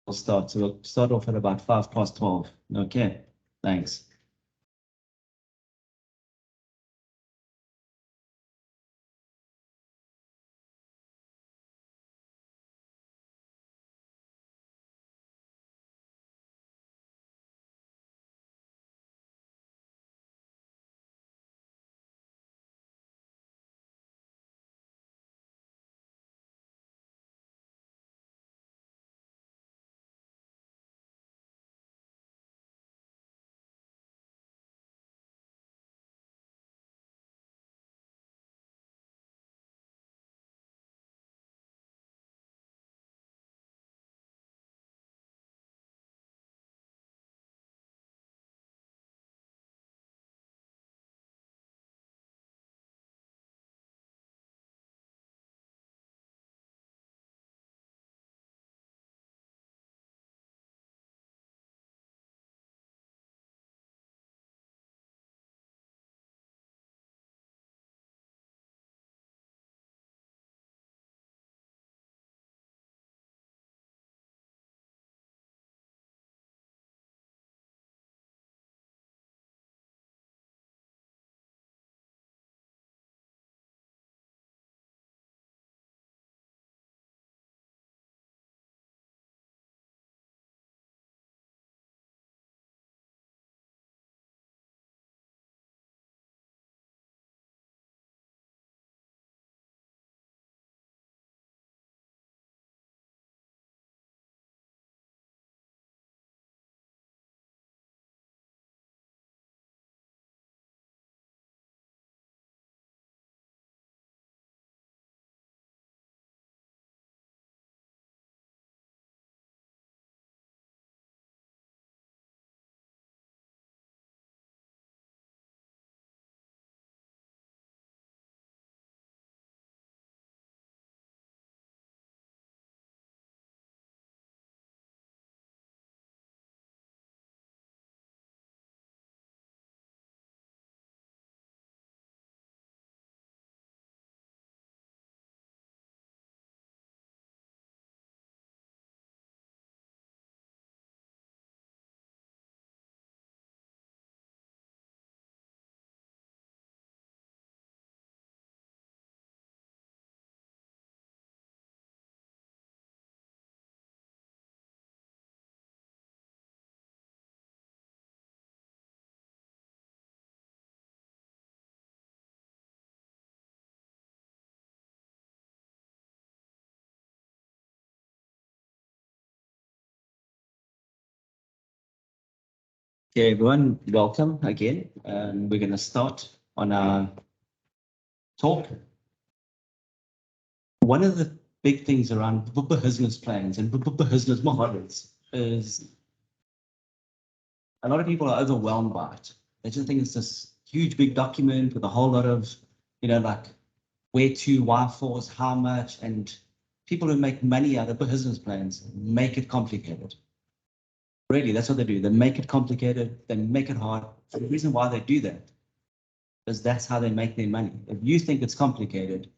We'll start. So we'll start off at about 12:05. Okay, thanks. Okay, everyone, welcome again. We're going to start on our talk. One of the big things around business plans and business models is a lot of people are overwhelmed by it. They just think it's this huge, big document with a whole lot of, like where to, why for, how much, and people who make money out of business plans make it complicated. Really, that's what they do. They make it complicated, they make it hard. So the reason why they do that is that's how they make their money. If you think it's complicated,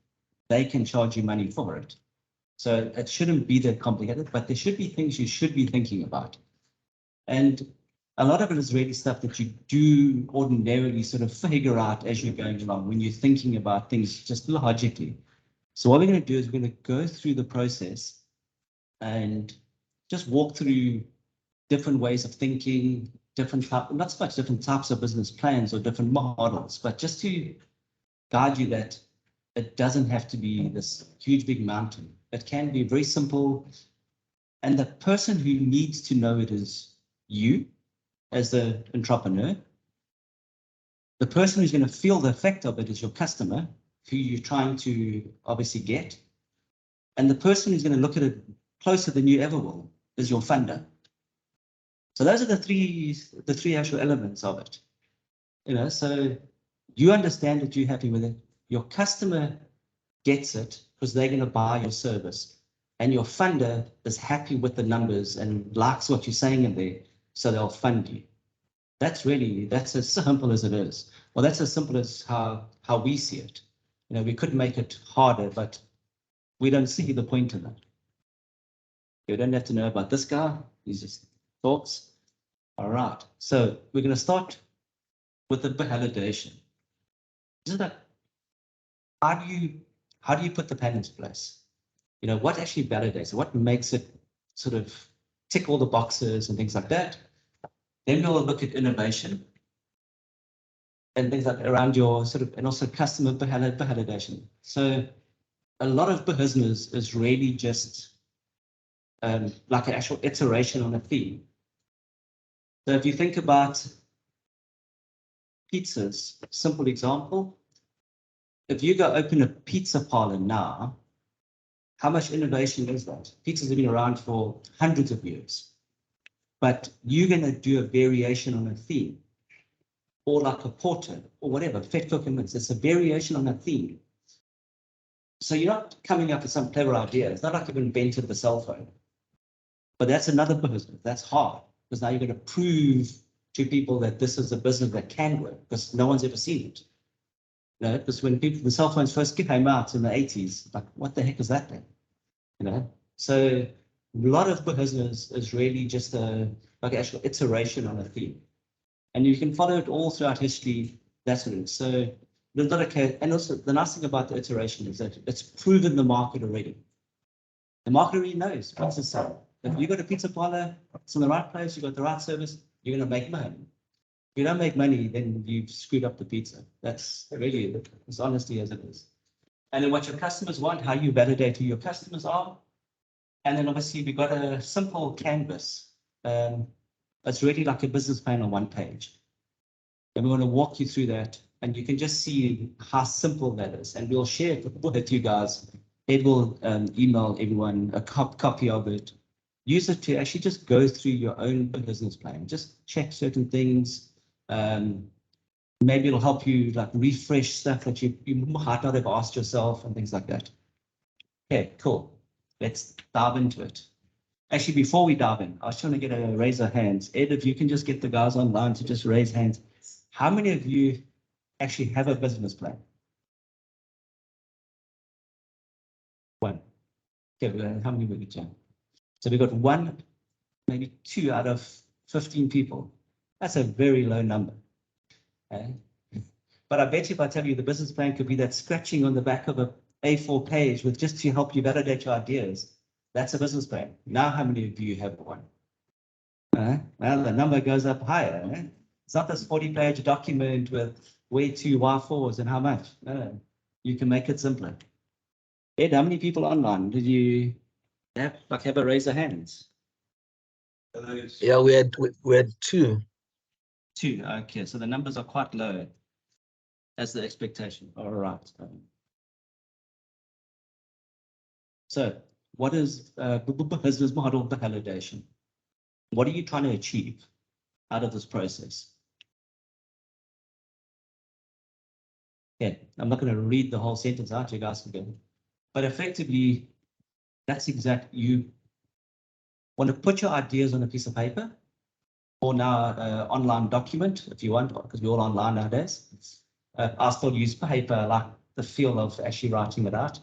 they can charge you money for it. So it shouldn't be that complicated, but there should be things you should be thinking about. And a lot of it is really stuff that you do ordinarily sort of figure out as you're going along when you're thinking about things just logically. So what we're going to do is we're going to go through the process and just walk through different ways of thinking, not so much different types of business plans or different models, but just to guide you that it doesn't have to be this huge, big mountain. It can be very simple. And the person who needs to know it is you as the entrepreneur. The person who's going to feel the effect of it is your customer, who you're trying to obviously get. And the person who's going to look at it closer than you ever will is your funder. So those are the three actual elements of it. So you understand that you're happy with it. Your customer gets it because they're going to buy your service. And your funder is happy with the numbers and likes what you're saying in there, so they'll fund you. That's as simple as it is. Well, that's as simple as how we see it. We could make it harder, but we don't see the point in that. You don't have to know about this guy. He's just talks. All right. So we're going to start with the validation. Is it how do you put the plan into place? You know, what actually validates it? What makes it sort of tick all the boxes and things like that? Then we'll look at innovation and things like around your sort of, and also customer validation. So a lot of business is really just like an actual iteration on a theme. So if you think about pizzas, simple example, if you go open a pizza parlor now, how much innovation is that? Pizzas have been around for hundreds of years, but you're going to do a variation on a theme, or like a porter, or whatever, fet cookies. It's a variation on a theme. So you're not coming up with some clever idea. It's not like you've invented the cell phone. But that's another business. That's hard, because now you're going to prove to people that this is a business that can work, because no one's ever seen it. You know, because when the cell phones first came out in the 80s, like, what the heck is that thing? You know, so a lot of business is really just like actual iteration on a theme, and you can follow it all throughout history. That's what it is. So there's not a case, and also the nice thing about the iteration is that it's proven the market already. The market already knows what's the sell. If you got a pizza parlor, it's in the right place, you got the right service, you're going to make money. If you don't make money, then you've screwed up the pizza. That's really as honesty as it is. And then what your customers want, how you validate who your customers are. And then obviously we've got a simple canvas. It's really like a business plan on one page. And we want to walk you through that. And you can just see how simple that is. And we'll share it with you guys. Ed will email everyone a copy of it. Use it to actually just go through your own business plan. Just check certain things. Maybe it'll help you like refresh stuff that you might not have asked yourself and things like that. Okay, cool. Let's dive into it. Actually, before we dive in, I was trying to get a raise of hands. Ed, if you can just get the guys online to just raise hands. How many of you actually have a business plan? One. Okay, how many we get? So we got one, maybe 2 out of 15 people. That's a very low number. Okay? But I bet you if I tell you the business plan could be that scratching on the back of a A4 page with just to help you validate your ideas, that's a business plan. Now, how many of you have one? Well, the number goes up higher. It's not this 40-page document with where to, why fors, and how much. No, you can make it simpler. Ed, how many people online did you have a raise of hands? Yeah, we had 2. 2, okay, so the numbers are quite low. That's the expectation. All right. So what is business model validation? What are you trying to achieve out of this process? Yeah, I'm not going to read the whole sentence out, you guys can go. But effectively, that's exactly, you want to put your ideas on a piece of paper or now an online document if you want, because we're all online nowadays. I still use paper, I like the feel of actually writing it out.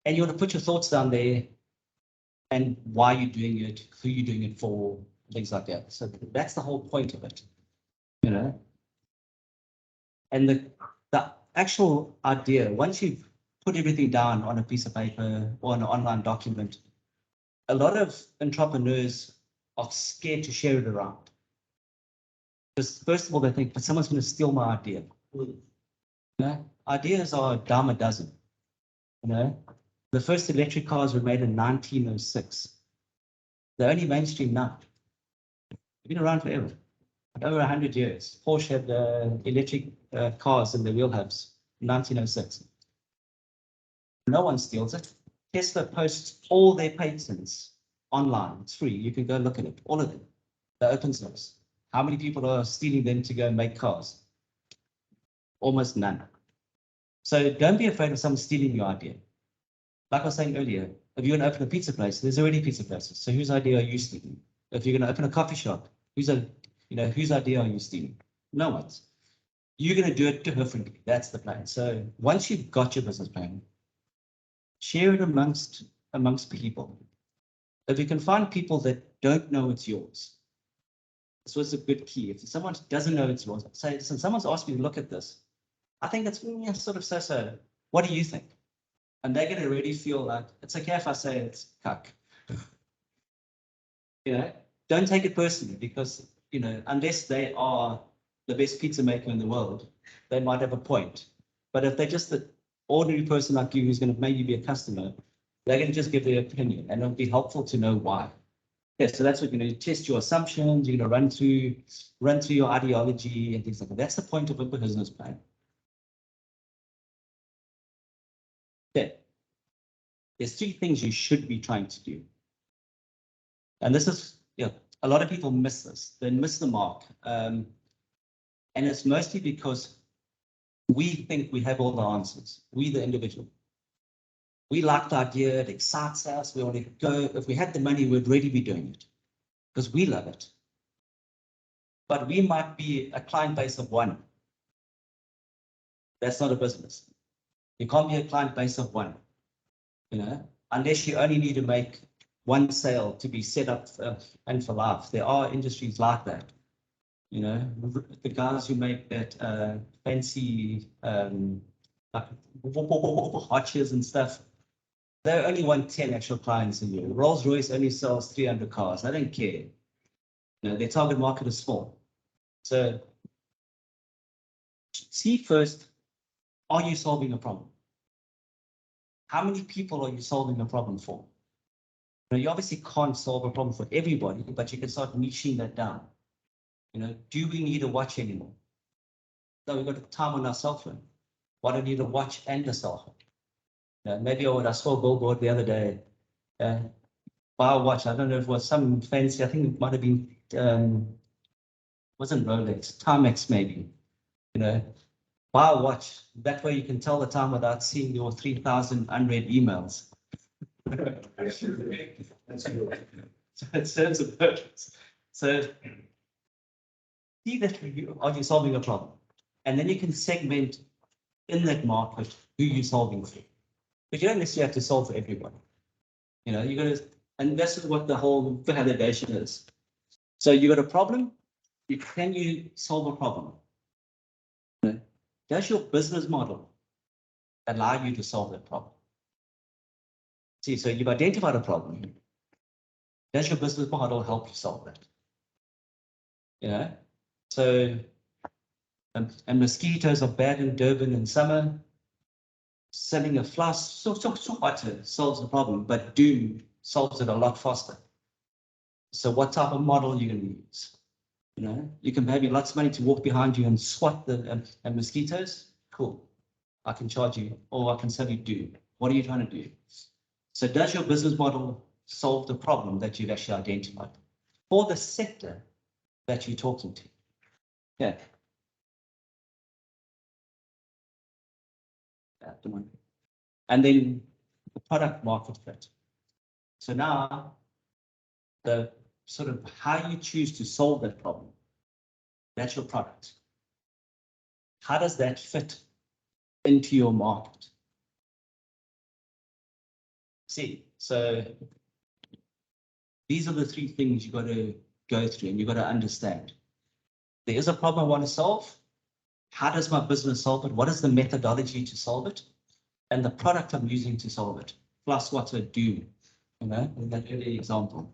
And you want to put your thoughts down there and why you're doing it, who you're doing it for, things like that. So that's the whole point of it, you know. And the actual idea, once you've put everything down on a piece of paper or an online document, a lot of entrepreneurs are scared to share it around. Because first of all, they think, but someone's going to steal my idea. You know, ideas are a dime a dozen. You know, the first electric cars were made in 1906. They're only mainstream now. They've been around forever, over 100 years. Porsche had electric cars in the wheel hubs in 1906. No one steals it. Tesla posts all their patents online. It's free. You can go look at it, all of them. They're open source. How many people are stealing them to go make cars? Almost none. So don't be afraid of someone stealing your idea. Like I was saying earlier, if you're going to open a pizza place, there's already pizza places. So whose idea are you stealing? If you're going to open a coffee shop, whose idea are you stealing? No one's. You're going to do it differently. That's the plan. So once you've got your business plan, share it amongst people. if you can find people that don't know it's yours, this was a good key. If someone doesn't know it's yours, say, listen, someone's asked me to look at this. I think it's sort of so-so. What do you think? And they're going to really feel like it's okay if I say it's cuck. Don't take it personally because, unless they are the best pizza maker in the world, they might have a point. But if they're just an ordinary person like you who's going to maybe be a customer, they're going to just give their opinion and it'll be helpful to know why. Yeah, so that's what you're going to test your assumptions, you're going to run through your ideology and things like that. That's the point of a business plan. Okay. There's 3 things you should be trying to do. And this is, a lot of people miss this. They miss the mark. And it's mostly because we think we have all the answers. We, the individual. We like the idea, it excites us. We want to go. If we had the money, we'd already be doing it because we love it. But we might be a client base of 1. That's not a business. You can't be a client base of 1, unless you only need to make 1 sale to be set up and for life. There are industries like that. The guys who make that fancy like watches and stuff, they only want 10 actual clients a year. Rolls-Royce only sells 300 cars. I don't care. Their target market is small. So see first, are you solving a problem? How many people are you solving a problem for? You obviously can't solve a problem for everybody, but you can start niching that down. Do we need a watch anymore? No, we've got time on our cell phone. Why do we need a watch and a cell phone? Maybe I saw a billboard the other day. Buy a watch. I don't know if it was some fancy. I think it might have been wasn't Rolex, Timex maybe. Buy a watch. That way you can tell the time without seeing your 3,000 unread emails. So it serves a purpose. So see that are you solving a problem? And then you can segment in that market who you're solving for. But you don't necessarily have to solve for everybody. You're going to, and this is what the whole validation is. So you got a problem. Can you solve a problem? Does your business model allow you to solve that problem? See, so you've identified a problem. Does your business model help you solve that? So, and mosquitoes are bad in Durban in summer. Selling a flask solves the problem, but doom solves it a lot faster. So what type of model are you going to use? You can pay me lots of money to walk behind you and swat the mosquitoes. Cool. I can charge you, or I can sell you doom. What are you trying to do? So does your business model solve the problem that you've actually identified for the sector that you're talking to? Yeah. And then the product market fit. So now the sort of how you choose to solve that problem, that's your product. How does that fit into your market? See, so these are the 3 things you got to go through and you got to understand. There is a problem I want to solve. How does my business solve it? What is the methodology to solve it? And the product I'm using to solve it, plus what I do, in that early example.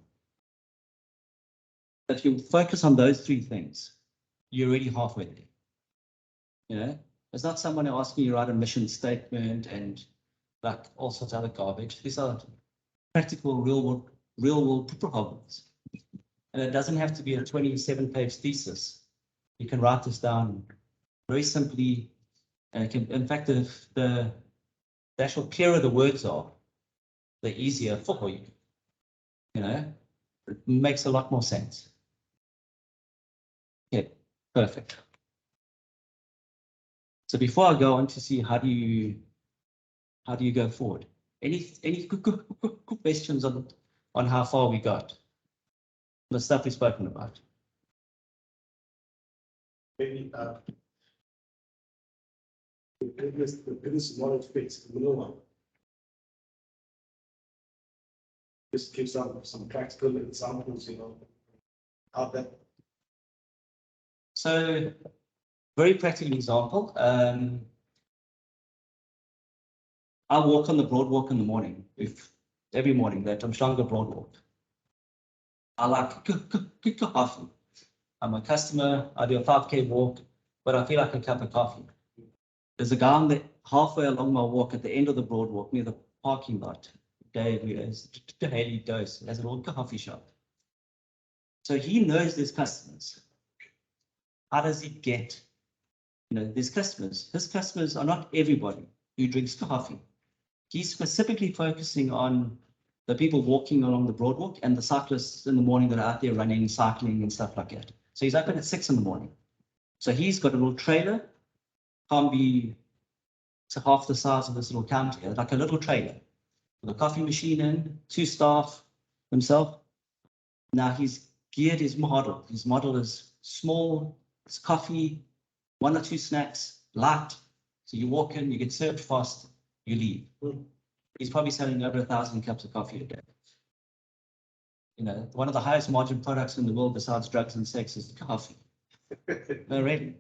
If you focus on those 3 things, you're already halfway there. It's not someone asking you to write a mission statement and like all sorts of other garbage. These are practical, real world problems. And it doesn't have to be a 27-page thesis. You can write this down very simply. And in fact, the actual clearer the words are, the easier for you. It makes a lot more sense. Yeah, perfect. So before I go on to see how do you go forward? Any questions on how far we got? The stuff we've spoken about. Maybe the business model fits the middle one. just give some practical examples, you know, how that. So, very practical example. I walk on the Broadwalk in the morning. Every morning that I'm showing the Broadwalk. I like coffee. I'm a customer. I do a 5K walk, but I feel like a cup of coffee. There's a guy on the halfway along my walk at the end of the Broadwalk near the parking lot. Dave, who has a daily dose, has a little coffee shop. So he knows there's customers. How does he get, there's customers. His customers are not everybody who drinks coffee. He's specifically focusing on the people walking along the Broadwalk and the cyclists in the morning that are out there running, cycling and stuff like that. So he's open at 6 in the morning. So he's got a little trailer, can't be to half the size of this little counter, like a little trailer with a coffee machine in, 2 staff himself. Now he's geared his model. His model is small, it's coffee, 1 or 2 snacks, light. So you walk in, you get served fast, you leave. He's probably selling over 1,000 cups of coffee a day. One of the highest margin products in the world besides drugs and sex is coffee. Already.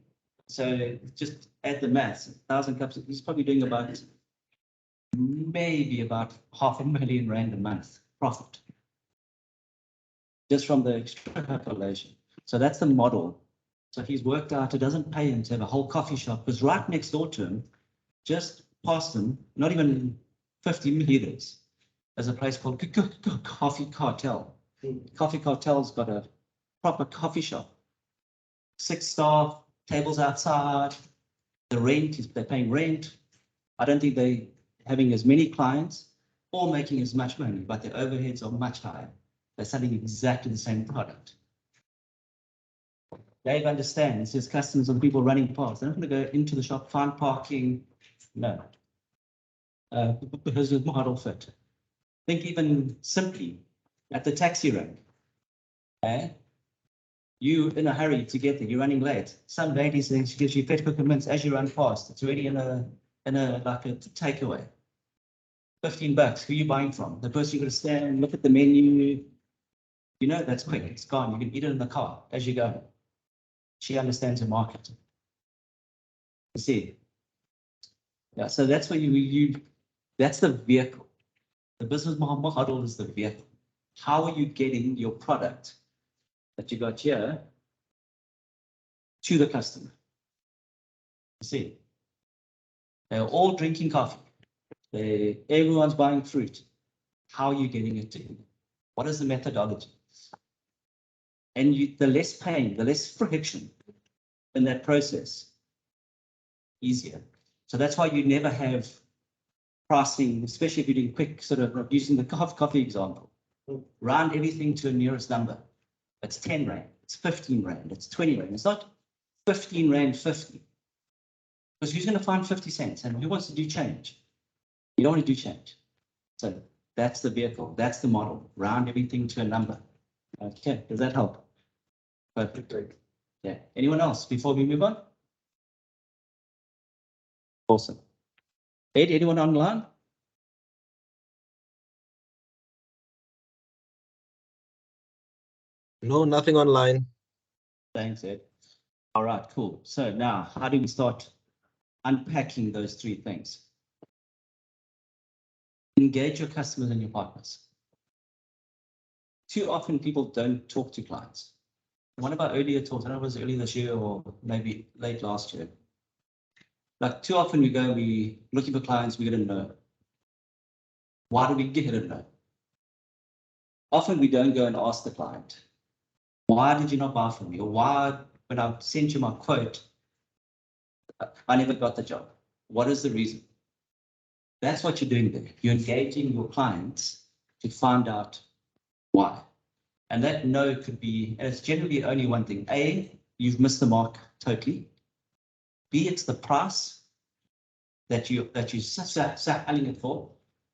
So just add the maths, 1,000 cups, he's probably doing maybe about R500,000 a month profit. Just from the extrapolation. So that's the model. So he's worked out it doesn't pay him to have a whole coffee shop, because right next door to him, just past him, not even 50 meters, there's a place called Coffee Cartel. Coffee Cartel's got a proper coffee shop. 6 staff, tables outside, the rent they're paying rent. I don't think they're having as many clients or making as much money, but their overheads are much higher. They're selling exactly the same product. Dave understands his customers are the people running past. They're not going to go into the shop, find parking. No. Because there's model fit. Think even simply at the taxi rank. You in a hurry to get there, you're running late. Some lady says she gives you fat cookie mints as you run past. It's already in a like a takeaway. $15. Who are you buying from? The person you're going to stand, look at the menu. That's quick. It's gone. You can eat it in the car as you go. She understands the market. You see. Yeah. So that's what that's the vehicle. The business model is the vehicle. How are you getting your product that you got here to the customer? You see, they're all drinking coffee. Everyone's buying fruit. How are you getting it to them? What is the methodology? And the less pain, the less friction in that process, easier. So that's why you never have pricing, especially if you're doing quick, sort of using the coffee example. Round everything to a nearest number. It's 10 Rand, it's 15 Rand, it's 20 Rand. It's not 15 Rand 50. Because who's going to find 50 cents? And who wants to do change? You don't want to do change. So that's the vehicle, that's the model. Round everything to a number. Okay, does that help? Perfect. Yeah. Anyone else before we move on? Awesome. Ed, anyone online? No, nothing online. Thanks, Ed. All right, cool. So now, how do we start unpacking those 3 things? Engage your customers and your partners. Too often people don't talk to clients. One of our earlier talks, I don't know if it was early this year or maybe late last year. Like too often we looking for clients, we get a no. Why do we get a no? Often we don't go and ask the client, why did you not buy from me? Or why, when I sent you my quote, I never got the job. What is the reason? That's what you're doing there. You're engaging your clients to find out why. And that no could be, and it's generally only one thing. A, you've missed the mark totally. B, it's the price that you're selling it for.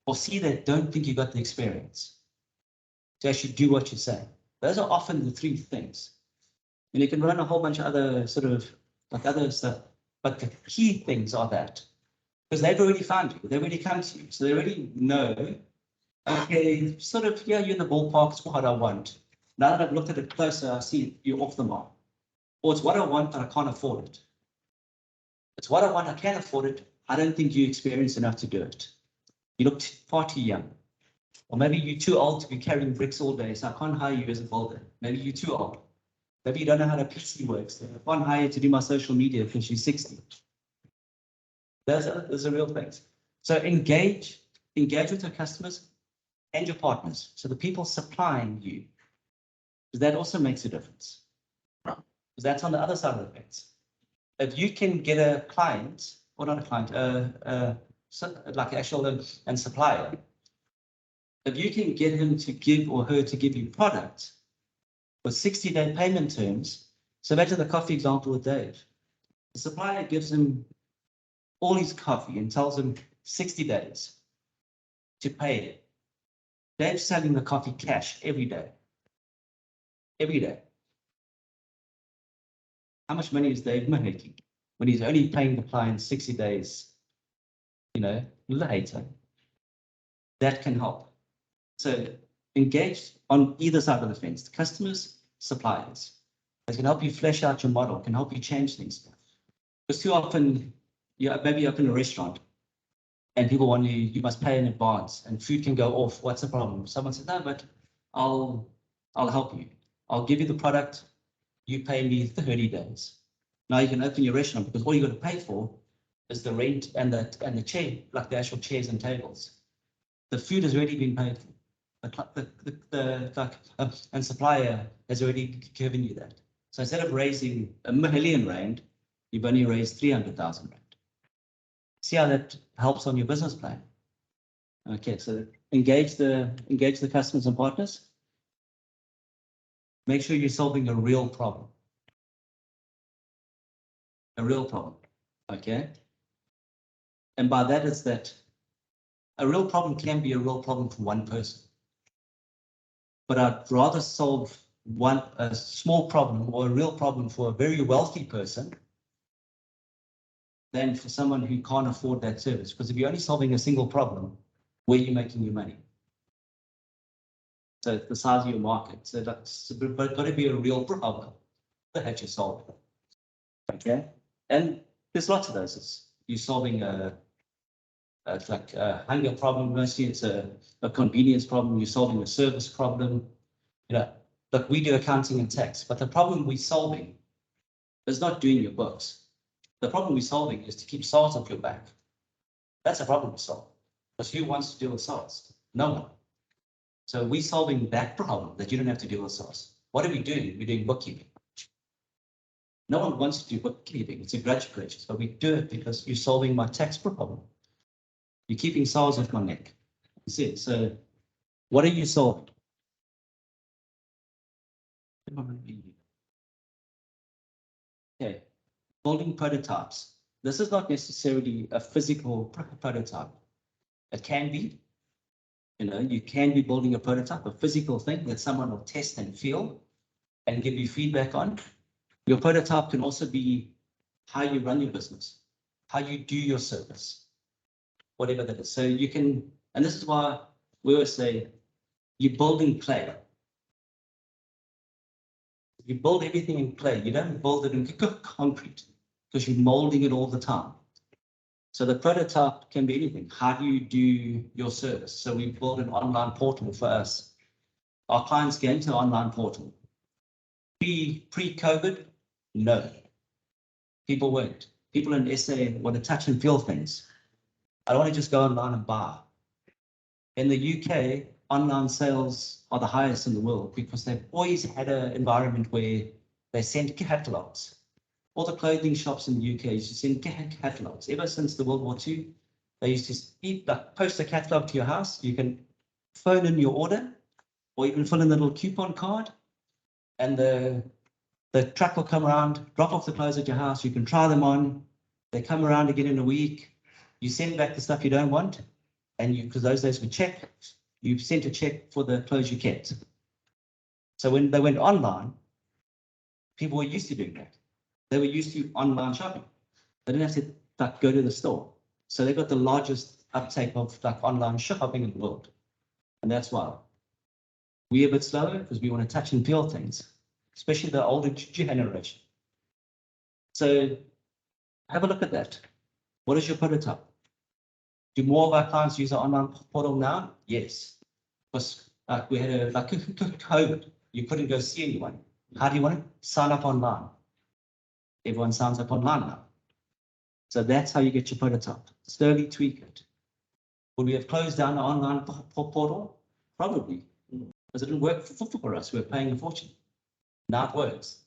Or C, they don't think you got the experience to actually do what you say. Those are often the 3 things. And you can run a whole bunch of other sort of like other stuff, but the key things are that. Because they've already found you, they've already come to you, so they already know Okay, sort of, yeah, you're in the ballpark, it's what I want. Now that I've looked at it closer, I see you're off the mark. Or it's what I want, but I can't afford it. It's what I want, I can afford it. I don't think you're experienced enough to do it. You look far too young. Or maybe you're too old to be carrying bricks all day, so I can't hire you as a builder. Maybe you're too old. Maybe you don't know how the PC works. I can't hire you to do my social media because you're 60. Those are real things. So engage with your customers and your partners. So the people supplying you, because that also makes a difference. Because that's on the other side of the fence. If you can get a client, or not a client, like actual and supplier, if you can get him to give or her to give you product with 60-day payment terms, so imagine the coffee example with Dave. The supplier gives him all his coffee and tells him 60 days to pay it. Dave's selling the coffee cash every day. Every day. How much money is Dave making when he's only paying the client 60 days, later? That can help. So engage on either side of the fence, the customers, suppliers. They can help you flesh out your model, can help you change things. Because too often, maybe you open a restaurant and people want you must pay in advance and food can go off. What's the problem? Someone said, no, but I'll help you. I'll give you the product. You pay me 30 days. Now you can open your restaurant because all you got to pay for is the rent and the chair, like the actual chairs and tables. The food has already been paid for. And supplier has already given you that. So instead of raising R1 million, you've only raised 300,000 rand. See how that helps on your business plan. Okay, so engage the customers and partners. Make sure you're solving a real problem. A real problem. Okay. And by that is that a real problem can be a real problem for one person. But I'd rather solve a small problem or a real problem for a very wealthy person than for someone who can't afford that service. Because if you're only solving a single problem, where are you making your money? So the size of your market. So that's got to be a real problem that you solve. Okay. And there's lots of those. You're solving it's like a hunger problem, mostly it's a convenience problem, you're solving a service problem. Look, we do accounting and tax, but the problem we're solving is not doing your books. The problem we're solving is to keep sales off your back. That's a problem to solve. Because who wants to deal with sales? No one. So we're solving that problem that you don't have to deal with sales. What are we doing? We're doing bookkeeping. No one wants to do bookkeeping. It's a grudge purchase, but we do it because you're solving my tax problem. You're keeping sales off my neck. You see it. So what are you solving? Okay, building prototypes. This is not necessarily a physical prototype. It can be. You can be building a prototype, a physical thing that someone will test and feel and give you feedback on. Your prototype can also be how you run your business, how you do your service, whatever that is. So you can, and this is why we always say, you're building clay. You build everything in clay. You don't build it in concrete because you're molding it all the time. So the prototype can be anything. How do you do your service? So we build an online portal for us. Our clients get into the online portal. Pre-COVID, no. People weren't. People in SA want to touch and feel things. I don't want to just go online and buy. In the UK, online sales are the highest in the world because they've always had an environment where they send catalogs. All the clothing shops in the UK used to send catalogs. Ever since the World War II, they used to post a catalog to your house. You can phone in your order, or you can fill in a little coupon card, and the truck will come around, drop off the clothes at your house. You can try them on. They come around again in a week. You send back the stuff you don't want, and because those days were check, you sent a check for the clothes you kept. So when they went online, people were used to doing that. They were used to online shopping. They didn't have to go to the store. So they got the largest uptake of online shopping in the world. And that's why we're a bit slower, because we want to touch and feel things, especially the older generation. So have a look at that. What is your prototype? Do more of our clients use our online portal now? Yes. Because we had a COVID, you couldn't go see anyone. How do you want it? Sign up online. Everyone signs up online now. So that's how you get your prototype. Slowly tweak it. Would we have closed down the online portal? Probably, because it didn't work for us. We're paying a fortune. Now it works.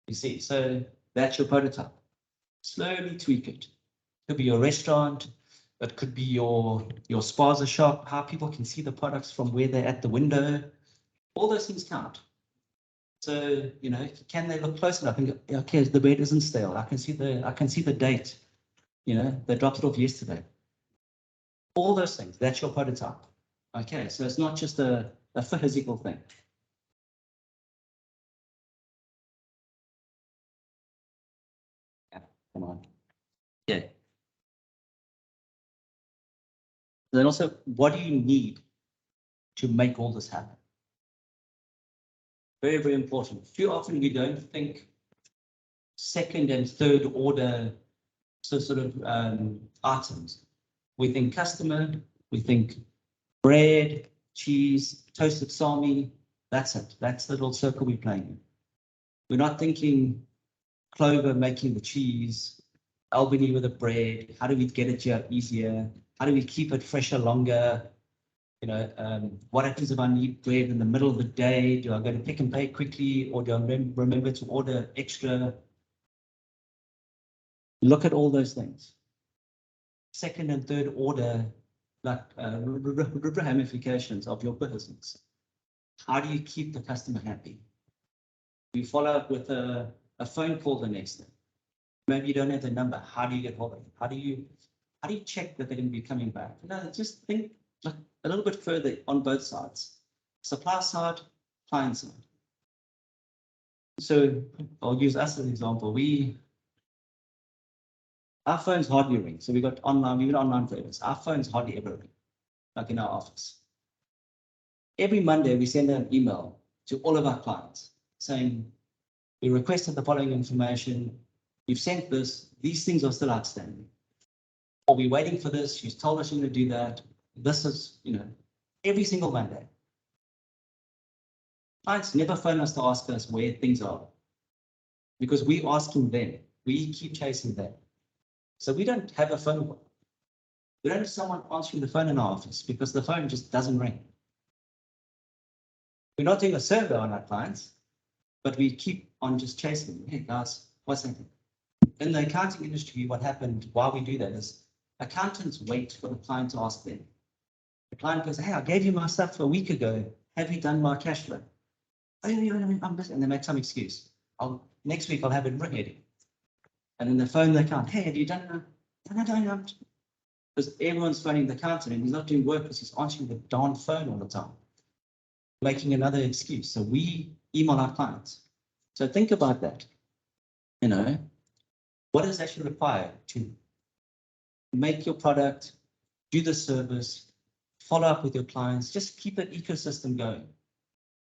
You see, so that's your prototype. Slowly tweak it. Could be your restaurant. It could be your spaza shop. How people can see the products from where they're at the window. All those things count. So, you know, can they look close enough and go, okay, the bread isn't stale. I can see the date. You know, they dropped it off yesterday. All those things, that's your prototype. Okay, so it's not just a physical thing. Yeah, come on. Yeah. Then also, what do you need to make all this happen? Very, very important. Too often we don't think second and third order sort of items. We think customer, we think bread, cheese, toasted salmi. That's it. That's the little circle we're playing in. We're not thinking Clover making the cheese, Albany with the bread. How do we get it here easier? How do we keep it fresher longer? You know, what happens if I need bread in the middle of the day? Do I go to Pick and Pay quickly, or do I remember to order extra? Look at all those things. Second and third order, like ramifications of your business. How do you keep the customer happy? You follow up with a phone call the next day. Maybe you don't have the number. How do you get hold of them? How do you check that they're going to be coming back? No, just think like a little bit further on both sides. Supply side, client side. So I'll use us as an example. Our phones hardly ring. So we got online, even online service. Our phones hardly ever ring, like in our office. Every Monday, we send an email to all of our clients saying, we requested the following information. You've sent this. These things are still outstanding. Or we're waiting for this. She's told us she's going to do that. This is, you know, every single Monday. Clients never phone us to ask us where things are, because we're asking them. We keep chasing them. So we don't have a phone call. We don't have someone answering the phone in our office because the phone just doesn't ring. We're not doing a survey on our clients, but we keep on just chasing them. Hey guys, what's happening? In the accounting industry, what happened while we do that is accountants wait for the client to ask them. The client goes, hey, I gave you my stuff a week ago. Have you done my cash flow? Oh, yeah, I'm busy. And they make some excuse. Next week I'll have it ready. And then they phone the account. Hey, have you done that? No, I don't. Because everyone's phoning the accountant and he's not doing work because he's answering the darn phone all the time, making another excuse. So we email our clients. So think about that. You know, what is actually required to make your product, do the service, follow up with your clients, just keep an ecosystem going,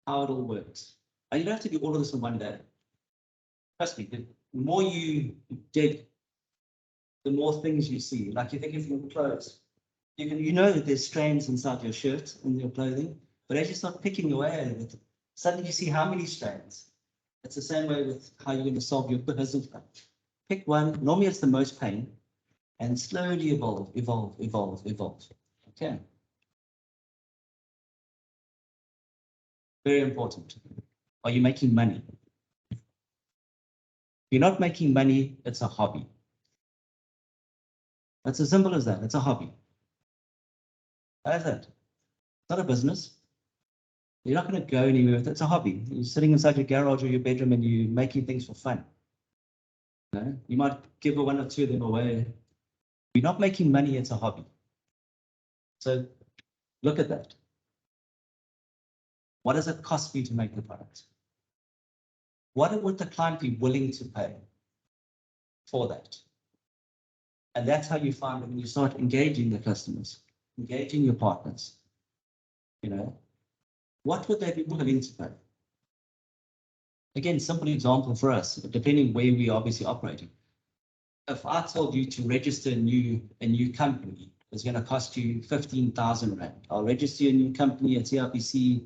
how it all works. And you don't have to do all of this in one day. Trust me, the more you dig, the more things you see. Like you think of your clothes, you know that there's strands inside your shirt and your clothing, but as you start picking away at it, suddenly you see how many strands. It's the same way with how you're going to solve your business. Pick one. Normally it's the most pain, and slowly evolve. Okay. Very important. Are you making money? If you're not making money, it's a hobby. That's as simple as that. It's a hobby. That's it. It's not a business. You're not going to go anywhere with it. It's a hobby. You're sitting inside your garage or your bedroom and you're making things for fun. You know? You might give one or two of them away. You're not making money, it's a hobby. So look at that. What does it cost me to make the product? What would the client be willing to pay for that? And that's how you find it when you start engaging the customers, engaging your partners. you know, what would they be willing to pay? Again, simple example for us, depending where we are obviously operating. If I told you to register a new company, it's going to cost you 15,000 Rand. I'll register a new company at CRPC.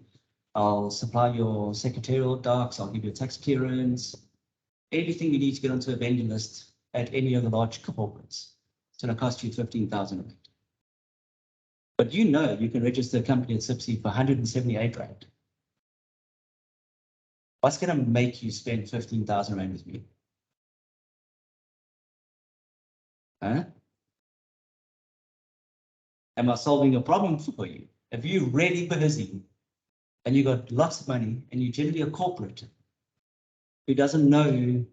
I'll supply your secretarial docs. I'll give you a tax clearance. Everything you need to get onto a vendor list at any of the large corporates. It's going to cost you 15,000 Rand. But you know you can register a company at SIPC for 178 Rand. What's going to make you spend 15,000 Rand with me? Huh? Am I solving a problem for you? If you're really busy and you got lots of money and you're generally a corporate who doesn't know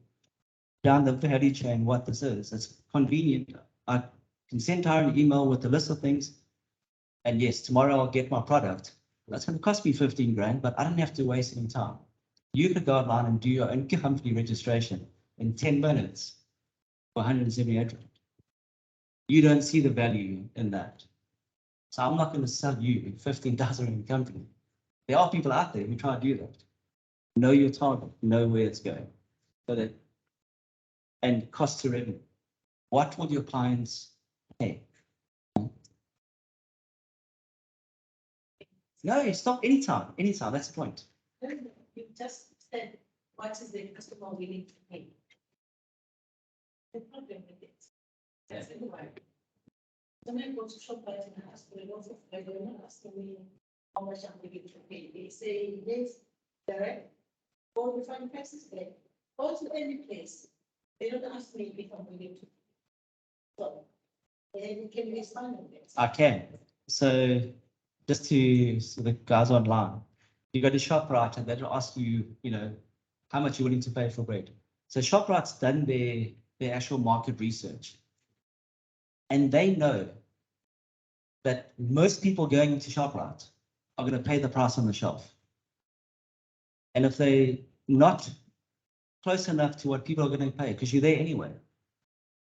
down the value chain what this is, it's convenient. I can send her an email with a list of things. And yes, tomorrow I'll get my product. That's going to cost me 15 grand, but I don't have to waste any time. You could go online and do your own company registration in 10 minutes for 178 rand. You don't see the value in that. So I'm not going to sell you 15,000 rand company. There are people out there who try to do that. Know your target, know where it's going. So that, and cost to revenue. What will your clients pay? No, stop anytime, anytime. That's the point. You just said, what is the customer willing to pay? The problem with it. That's anyway. When I go to ShopRite and ask for a lot of, they're not asking me how much I'm willing to pay. They say, yes, direct, or we find prices there. Go to any place. They don't ask me if I'm willing to. So, can you expand on this? I can. So just to so the guys online, you go to ShopRite and they'll ask you, you know, how much you're willing to pay for bread. So ShopRite's done their actual market research. And they know that most people going into ShopRite are going to pay the price on the shelf. And if they're not close enough to what people are going to pay, because you're there anyway.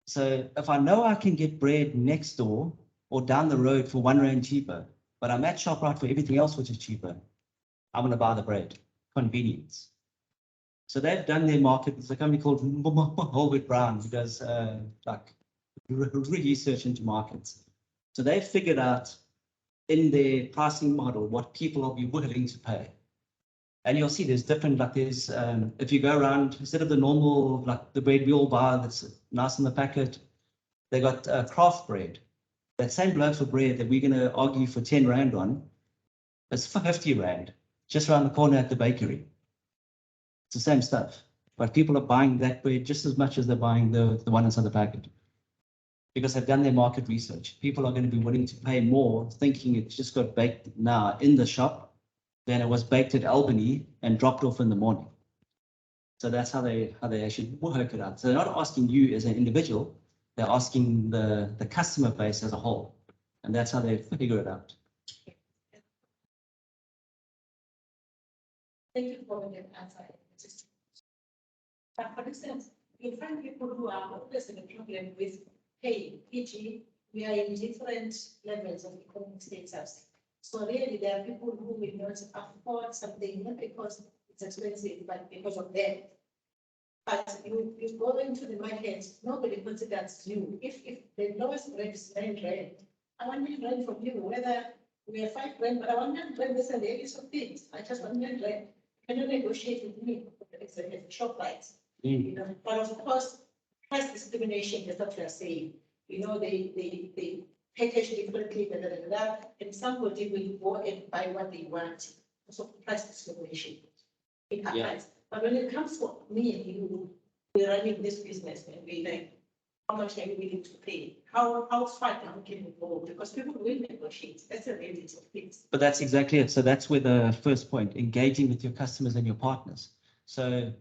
So if I know I can get bread next door or down the road for 1 rand cheaper, but I'm at ShopRite for everything else which is cheaper, I'm going to buy the bread. Convenience. So they've done their market. There's a company called Holbert Brown who does like research into markets. So they've figured out in their pricing model what people will be willing to pay. And you'll see there's different, like there's, if you go around, instead of the normal, like the bread we all buy that's nice in the packet, they got craft bread. That same loaf of bread that we're going to argue for 10 rand on, it's 50 rand, just around the corner at the bakery. It's the same stuff, but people are buying that bread just as much as they're buying the one inside the packet. Because they've done their market research. People are going to be willing to pay more, thinking it just got baked now in the shop than it was baked at Albany and dropped off in the morning. So that's how they actually work it out. So they're not asking you as an individual, they're asking the customer base as a whole. And that's how they figure it out. Thank you for that answer. But for instance, you find people who are hopeless in the problem with pay, e.g., we are in different levels of economic status. So really, there are people who will not afford something, not because it's expensive, but because of them. But you go into the market, nobody considers you. If the lowest rate is 9 rand, I want 9 rand from you, whether we are 5 rand, but I want 9 rand, this and the areas of things. I just want 9 rand. Can you negotiate with me? It's a shop price. You know, but of course, price discrimination is what we are saying. You know, they package differently, and somebody will go and buy what they want. So price discrimination. It happens. But when it comes to me and you, we're running this business and we like, how much are you willing to pay? How far down can you go? Because people will negotiate. That's the reality of things. But that's exactly it. So that's where the first point, engaging with your customers and your partners. So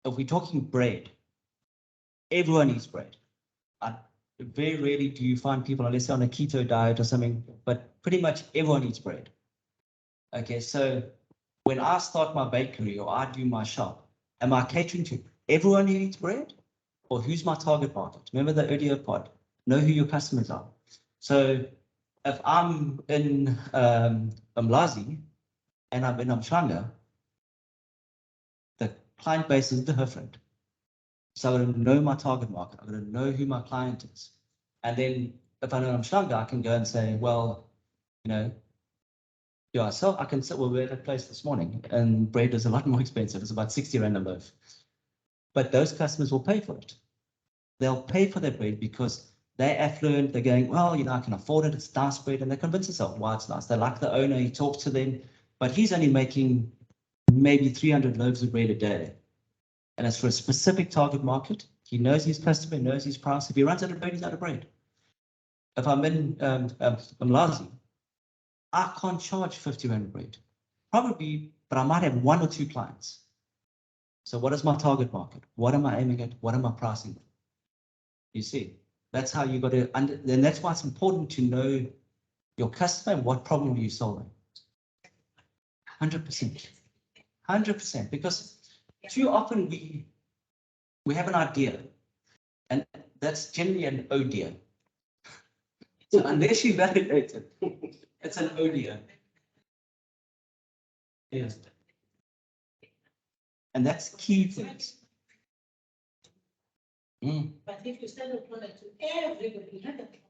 if we're talking bread, everyone eats bread. Very rarely do you find people, unless they're on a keto diet or something, but pretty much everyone eats bread. Okay, so when I start my bakery or I do my shop, am I catering to everyone who eats bread? Or who's my target market? Remember the earlier part, know who your customers are. So if I'm in Mlazi and I'm in Umhlanga, the client base is different. So I'm going to know my target market. I'm going to know who my client is. And then if I know Umhlanga, I can go and say, well, you know, yeah, so I can say, well, we're at a place this morning and bread is a lot more expensive. It's about 60 Rand a loaf. But those customers will pay for it. They'll pay for their bread because they're affluent. They're going, well, you know, I can afford it. It's nice bread. And they convince themselves why it's nice. They like the owner. He talks to them, but he's only making maybe 300 loaves of bread a day. And it's for a specific target market. He knows his customer, knows his price. If he runs out of bread, he's out of bread. If I'm in Mlazi, I can't charge 50 Rand a bread. Probably, but I might have one or two clients. So what is my target market? What am I aiming at? What am I pricing? You see, that's how you got to, and that's why it's important to know your customer and what problem are you solving. 100%, 100%, because too often we have an idea, and that's generally an idea. So unless you validate it, it's an idea. Yes. And that's key things. But if you sell a product to everybody, you have a problem.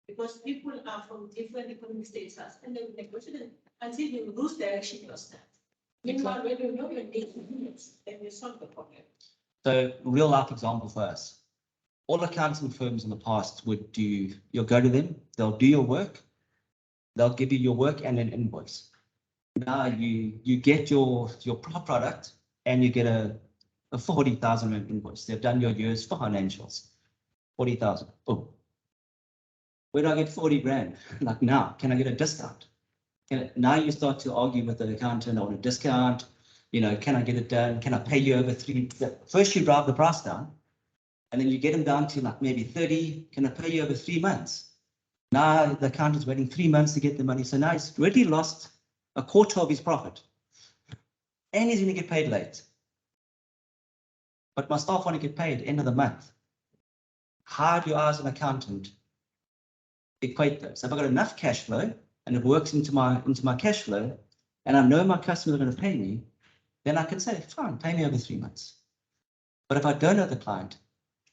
Because people are from different economic status and they negotiate until you lose direction yourself. Meanwhile, when you know your needs, then you solve the problem. So real life example for us. All accounting firms in the past would do, you'll go to them, they'll do your work, they'll give you your work and an invoice. Now you get your product and you get a 40,000 Rand invoice. They've done your years for financials. 40,000. Oh, where do I get 40 grand? Like now, can I get a discount? Now you start to argue with the accountant on a discount. You know, can I get it done? Can I pay you over 3? First you drive the price down and then you get them down to like maybe 30. Can I pay you over 3 months? Now the accountant's waiting 3 months to get the money. So now he's already lost a quarter of his profit and he's going to get paid late. But my staff want to get paid end of the month. How do you, as an accountant, equate those? So if I've got enough cash flow and it works into my cash flow, and I know my customers are going to pay me, then I can say, fine, pay me over 3 months. But if I don't know the client,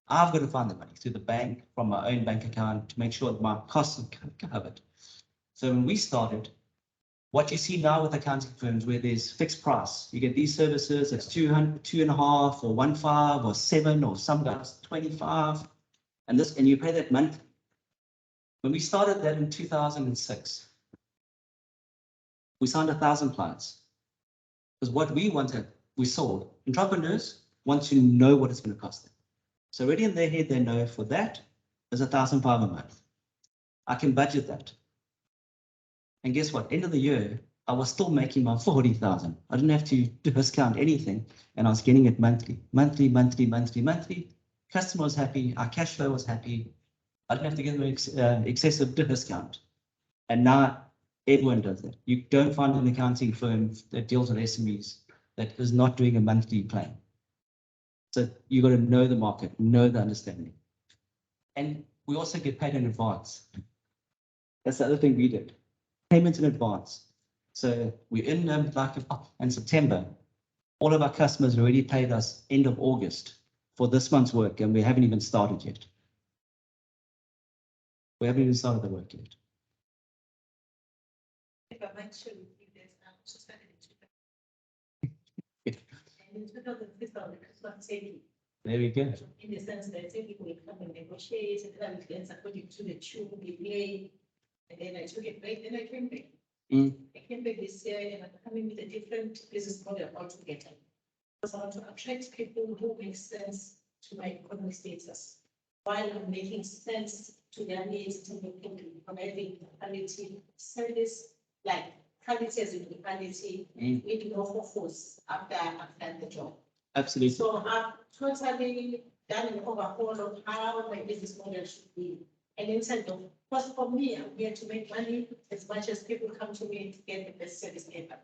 I've got to find the money through the bank, from my own bank account, to make sure that my costs are covered. So when we started, what you see now with accounting firms where there's fixed price, you get these services, it's 200, 2.5 or 1.5 or 7 or some guys 25, and you pay that monthly. When we started that in 2006, we signed 1,000 clients. Because what we wanted, we saw entrepreneurs want to know what it's going to cost them. So already in their head, they know for that, there's 1,500 a month. I can budget that. And guess what? End of the year, I was still making my 40,000. I didn't have to discount anything, and I was getting it monthly. Customer was happy. Our cash flow was happy. I didn't have to give them excessive discount. And now everyone does that. You don't find an accounting firm that deals with SMEs that is not doing a monthly plan. So you got to know the market, know the understanding. And we also get paid in advance. That's the other thing we did. Payments in advance. So we're in in September. All of our customers already paid us end of August for this month's work, and we haven't even started yet. We haven't even started the work yet. If I might show you this, so started in 2006, Christmas saving. There we go. In the sense that saving will come and negotiate, and then it ends according to the tune we play. And then I took a break, then I came back. I came back this year and I'm coming with a different business model altogether. Because I want to attract people who make sense to my economic status, while I'm making sense to their needs and providing quality service, like quality as in quality, with no force after I've done the job. Absolutely. So I've totally done an overhaul of how my business model should be. And instead of, because for me, I'm here to make money as much as people come to me to get the best service ever.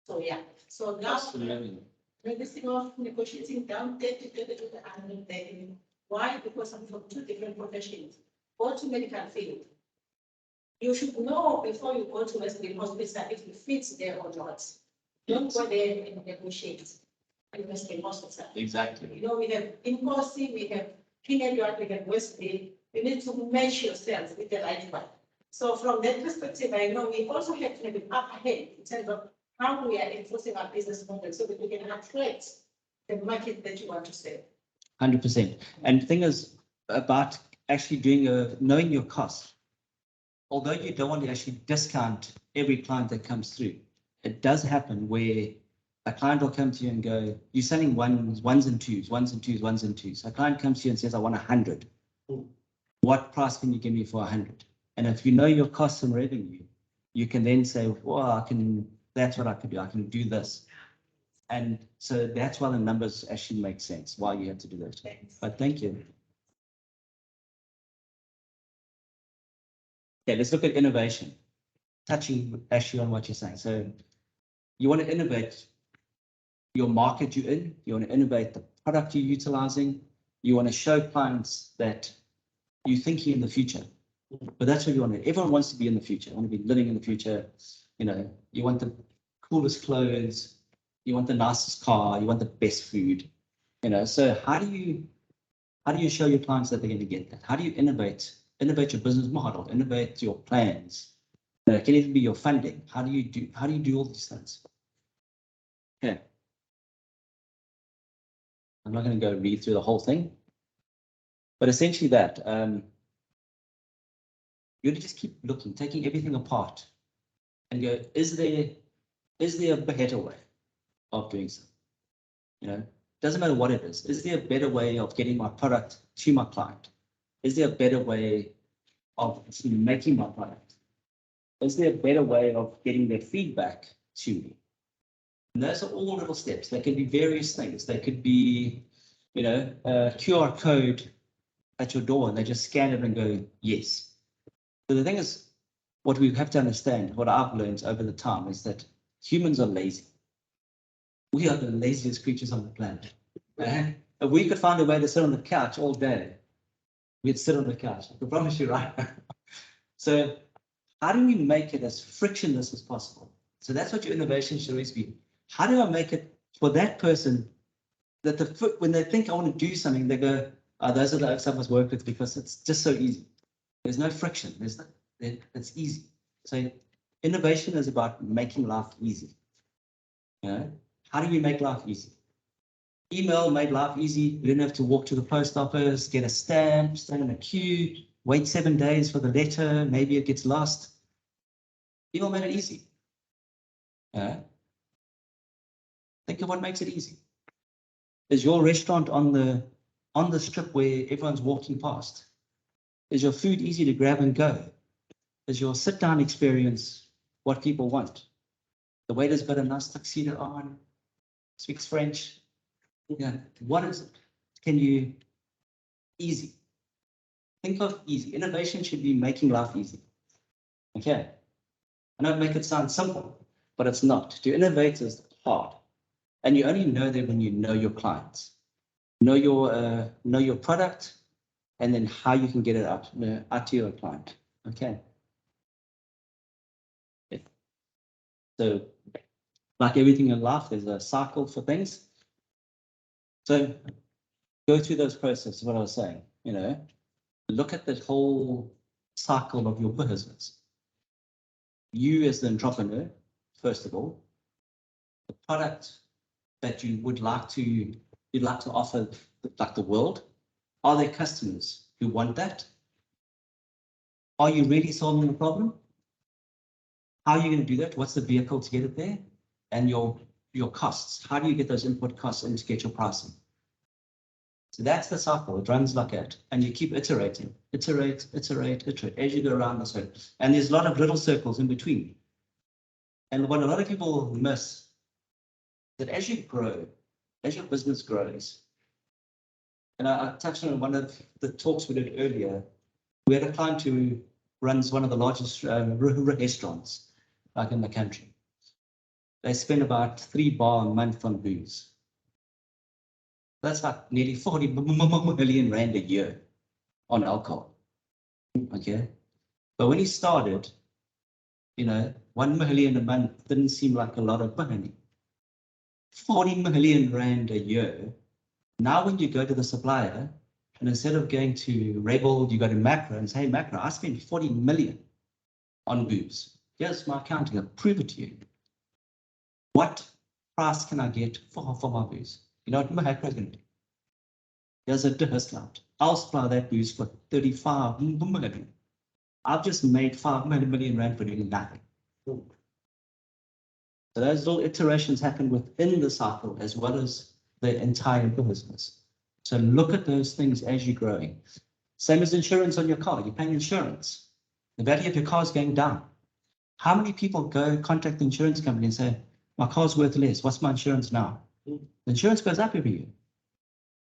So yeah, so now this thing of negotiating down 30, I'm not there. Why? Because I'm from two different professions, both to medical field. You should know before you go to Western Hospital if it fits there or not. Don't go there and negotiate in Western Hospital. Exactly. You know, we have Incosi, we have King Edward, we have Westby. You need to match yourself with the right one. So from that perspective, I know we also have to have an upper hand in terms of how we are enforcing our business model so that we can attract the market that you want to serve. 100%. And the thing is about actually doing knowing your cost. Although you don't want to actually discount every client that comes through, it does happen where a client will come to you and go, you're selling ones and twos. A client comes to you and says, I want 100. What price can you give me for 100? And if you know your costs and revenue, you can then say, well, that's what I could do. I can do this. And so that's why the numbers actually make sense, why you have to do that. Thanks. But thank you. Okay, let's look at innovation. Touching actually on what you're saying. So you want to innovate your market you're in, you want to innovate the product you're utilizing, you want to show clients that you're thinking in the future. But that's what you want to, everyone wants to be in the future, want to be living in the future. You know, you want the coolest clothes, you want the nicest car, you want the best food. You know, so how do you show your clients that they're going to get that? How do you innovate your business model, innovate your plans? It can even be your funding. How do you do all these things? Okay. I'm not going to go read through the whole thing, but essentially that you just keep looking, taking everything apart and go, is there a better way of doing something? You know, doesn't matter what it is. Is there a better way of getting my product to my client? Is there a better way of making my product? Is there a better way of getting their feedback to me? And those are all little steps. They could be various things. They could be, you know, a QR code at your door and they just scan it and go, yes. So the thing is, what we have to understand, what I've learned over the time is that humans are lazy. We are the laziest creatures on the planet. If we could find a way to sit on the couch all day, we'd sit on the couch. I can promise you right now. So how do we make it as frictionless as possible? So that's what your innovation should always be. How do I make it for that person that when they think I want to do something, they go, oh, those are the folks I must work with because it's just so easy. There's no friction. It's easy. So innovation is about making life easy. You know, how do we make life easy? Email made life easy. You didn't have to walk to the post office, get a stamp, stand in a queue, wait 7 days for the letter. Maybe it gets lost. Email made it easy. Think of what makes it easy. Is your restaurant on the strip where everyone's walking past? Is your food easy to grab and go? Is your sit-down experience what people want? The waiter's got a nice tuxedo on, speaks French. Yeah, what is it? Can you easy? Think of easy. Innovation should be making life easy. Okay. I know make it sound simple, but it's not. To innovate is hard. And you only know that when you know your clients. Know your product, and then how you can get it out to your client. Okay. So, like everything in life, there's a cycle for things. So, go through those processes. What I was saying, you know, look at the whole cycle of your business. You as the entrepreneur, first of all, the product that you'd like to offer like the world. Are there customers who want that? Are you really solving the problem? How are you going to do that? What's the vehicle to get it there? And your costs. How do you get those input costs in to get your pricing? So that's the cycle. It runs like that. And you keep iterating, iterate as you go around this way. And there's a lot of little circles in between. And what a lot of people miss that as you grow, as your business grows, and I touched on one of the talks we did earlier. We had a client who runs one of the largest restaurants like in the country. They spend about $3 bar a month on booze. That's like nearly 40 million rand a year on alcohol. Okay. But when he started, 1 million a month didn't seem like a lot of money. 40 million rand a year. Now, when you go to the supplier, and instead of going to Rebel, you go to Macro and say, hey, Macro, I spent 40 million on booze. Here's my accounting, I'll prove it to you. What price can I get for my booze? You know what Macro is going to do? Here's a discount. I'll supply that booze for 35 million. I've just made 5 million rand for doing nothing. So those little iterations happen within the cycle as well as the entire business. So look at those things as you're growing. Same as insurance on your car. You're paying insurance. The value of your car is going down. How many people go contact the insurance company and say, my car's worth less. What's my insurance now? The insurance goes up every year.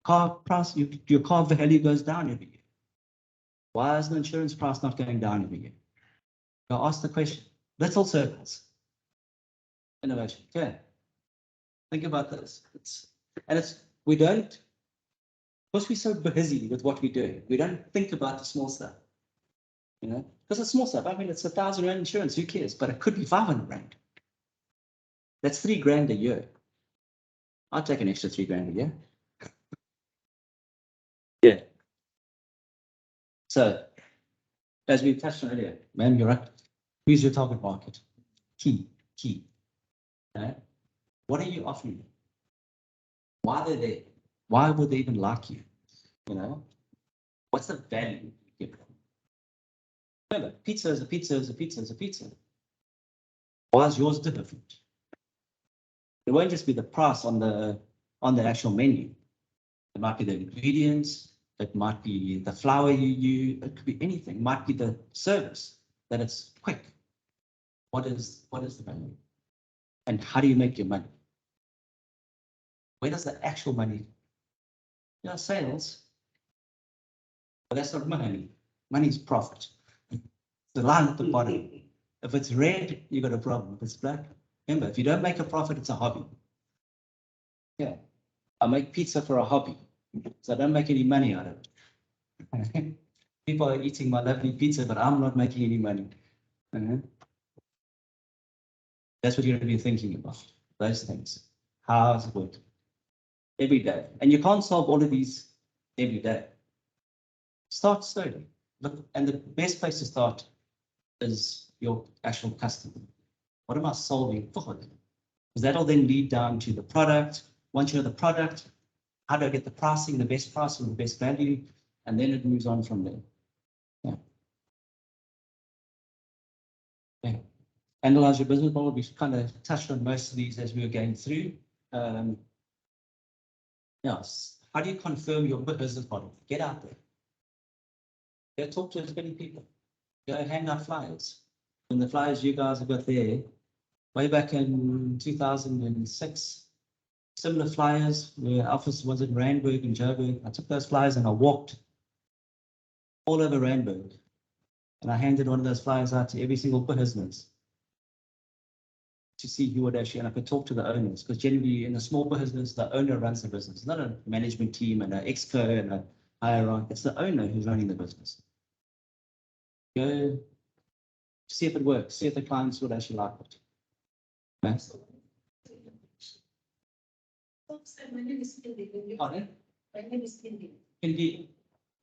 Car price, your car value goes down every year. Why is the insurance price not going down every year? Go ask the question. That's all circles. Innovation. Okay. Think about this. We don't, because we're so busy with what we're doing, we don't think about the small stuff. Because the small stuff, I mean, it's 1,000 rand insurance, who cares? But it could be 500 rand. That's 3 grand a year. I'll take an extra 3 grand a year. Yeah. So, as we touched on earlier, ma'am, you're right. Who's your target market? Key. Okay. What are you offering them? Why are they there? Why would they even like you? What's the value you give them? Remember, pizza is a pizza is a pizza is a pizza. Why is yours different? It won't just be the price on the actual menu. It might be the ingredients. It might be the flour you use. It could be anything. It might be the service, that it's quick. What is the value? And how do you make your money? Where does the actual money? Sales. But that's not money. Money is profit. The line at the bottom. If it's red, you got a problem. If it's black, remember, if you don't make a profit, it's a hobby. Yeah, I make pizza for a hobby, so I don't make any money out of it. People are eating my lovely pizza, but I'm not making any money. That's what you're going to be thinking about, those things. How's it work? Every day. And you can't solve all of these every day. Start slowly. Look, and the best place to start is your actual customer. What am I solving for them? Because that'll then lead down to the product. Once you know the product, how do I get the pricing, the best price and the best value? And then it moves on from there. Yeah. Okay. Analyze your business model. We've kind of touched on most of these as we were going through. Yes. How do you confirm your business model? Get out there. Go talk to as many people. Go hand out flyers. And the flyers you guys have got there, way back in 2006, similar flyers, where office was in Randburg and Joburg. I took those flyers and I walked all over Randburg. And I handed one of those flyers out to every single business to see who would actually, and I could talk to the owners, because generally in a small business, the owner runs the business. It's not a management team and an exco and a hierarchy. It's the owner who's running the business. Go see if it works, see if the clients would actually like it. Okay. My name is Cindy. Pardon? My name is Cindy. Indeed.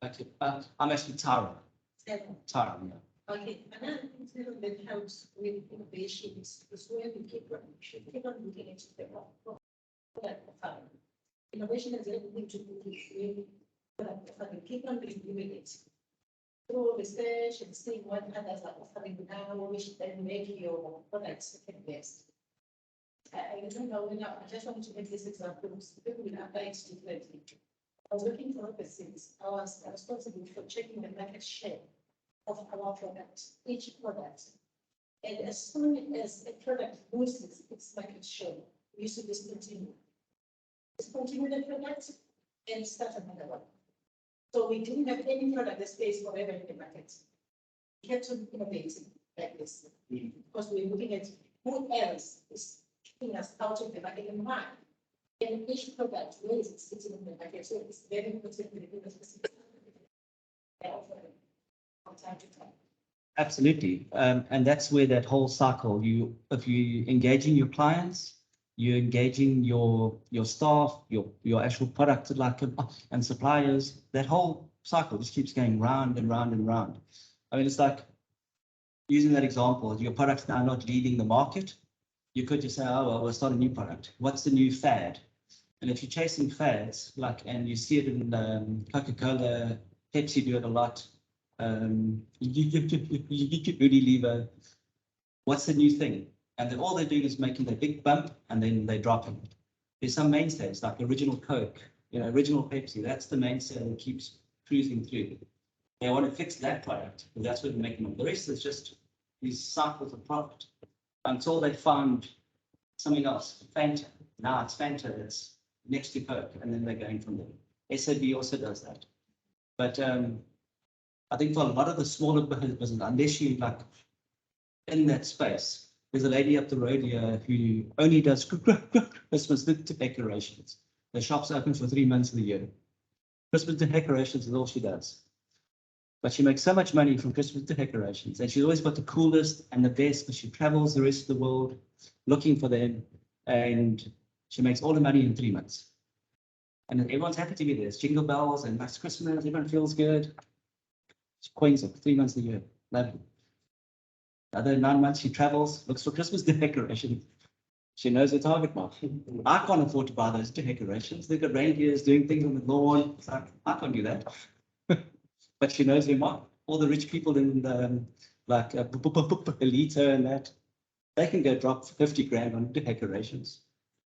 Okay. I'm actually Tara. Tara, yeah. Okay, another thing that helps with innovations is where we keep looking into the product profile. Innovation has everything to do with product profile. Keep on reviewing it through research and seeing what others are offering now, which then make your products best. I remember when I just wanted to make this example, people will apply it differently. I was working for overseas. I was responsible for checking the market share of our product, each product. And as soon as a product loses its market share, we used to discontinue. Discontinue the product and start another one. So we didn't have any product that stays forever in the market. We had to innovate like this because we're looking at who else is keeping us out of the market and why. And each product, where is it sitting in the market? So it's very important to the specific from time to time. Absolutely. And that's where that whole cycle, if you engaging your clients, you're engaging your staff, your actual product like and suppliers, that whole cycle just keeps going round and round and round. I mean, it's like using that example, your product's now not leading the market. You could just say, oh, well, we'll start a new product. What's the new fad? And if you're chasing fads, and you see it in Coca-Cola, Pepsi do it a lot. Unilever, what's the new thing? And then all they're doing is making a big bump and then they're dropping it. There's some mainstays like Original Coke, Original Pepsi. That's the mainstay that keeps cruising through. They want to fix that product, but that's what they're making them. The rest is just these cycles of profit until they find something else. Fanta. Now it's Fanta that's next to Coke, and then they're going from there. SAB also does that. But I think for a lot of the smaller businesses, unless you like in that space, there's a lady up the road here who only does Christmas decorations. The shop's open for 3 months of the year. Christmas decorations is all she does. But she makes so much money from Christmas decorations, and she's always got the coolest and the best, because she travels the rest of the world looking for them, and she makes all the money in 3 months. And then everyone's happy to be there. It's jingle bells and it's Christmas, everyone feels good. She coins it 3 months a year. Lovely. The other 9 months she travels, looks for Christmas decorations. She knows her target market. I can't afford to buy those decorations. They've got reindeers doing things on the lawn. It's like, I can't do that. But she knows her market. All the rich people in Elita and that, they can go drop 50 grand on decorations.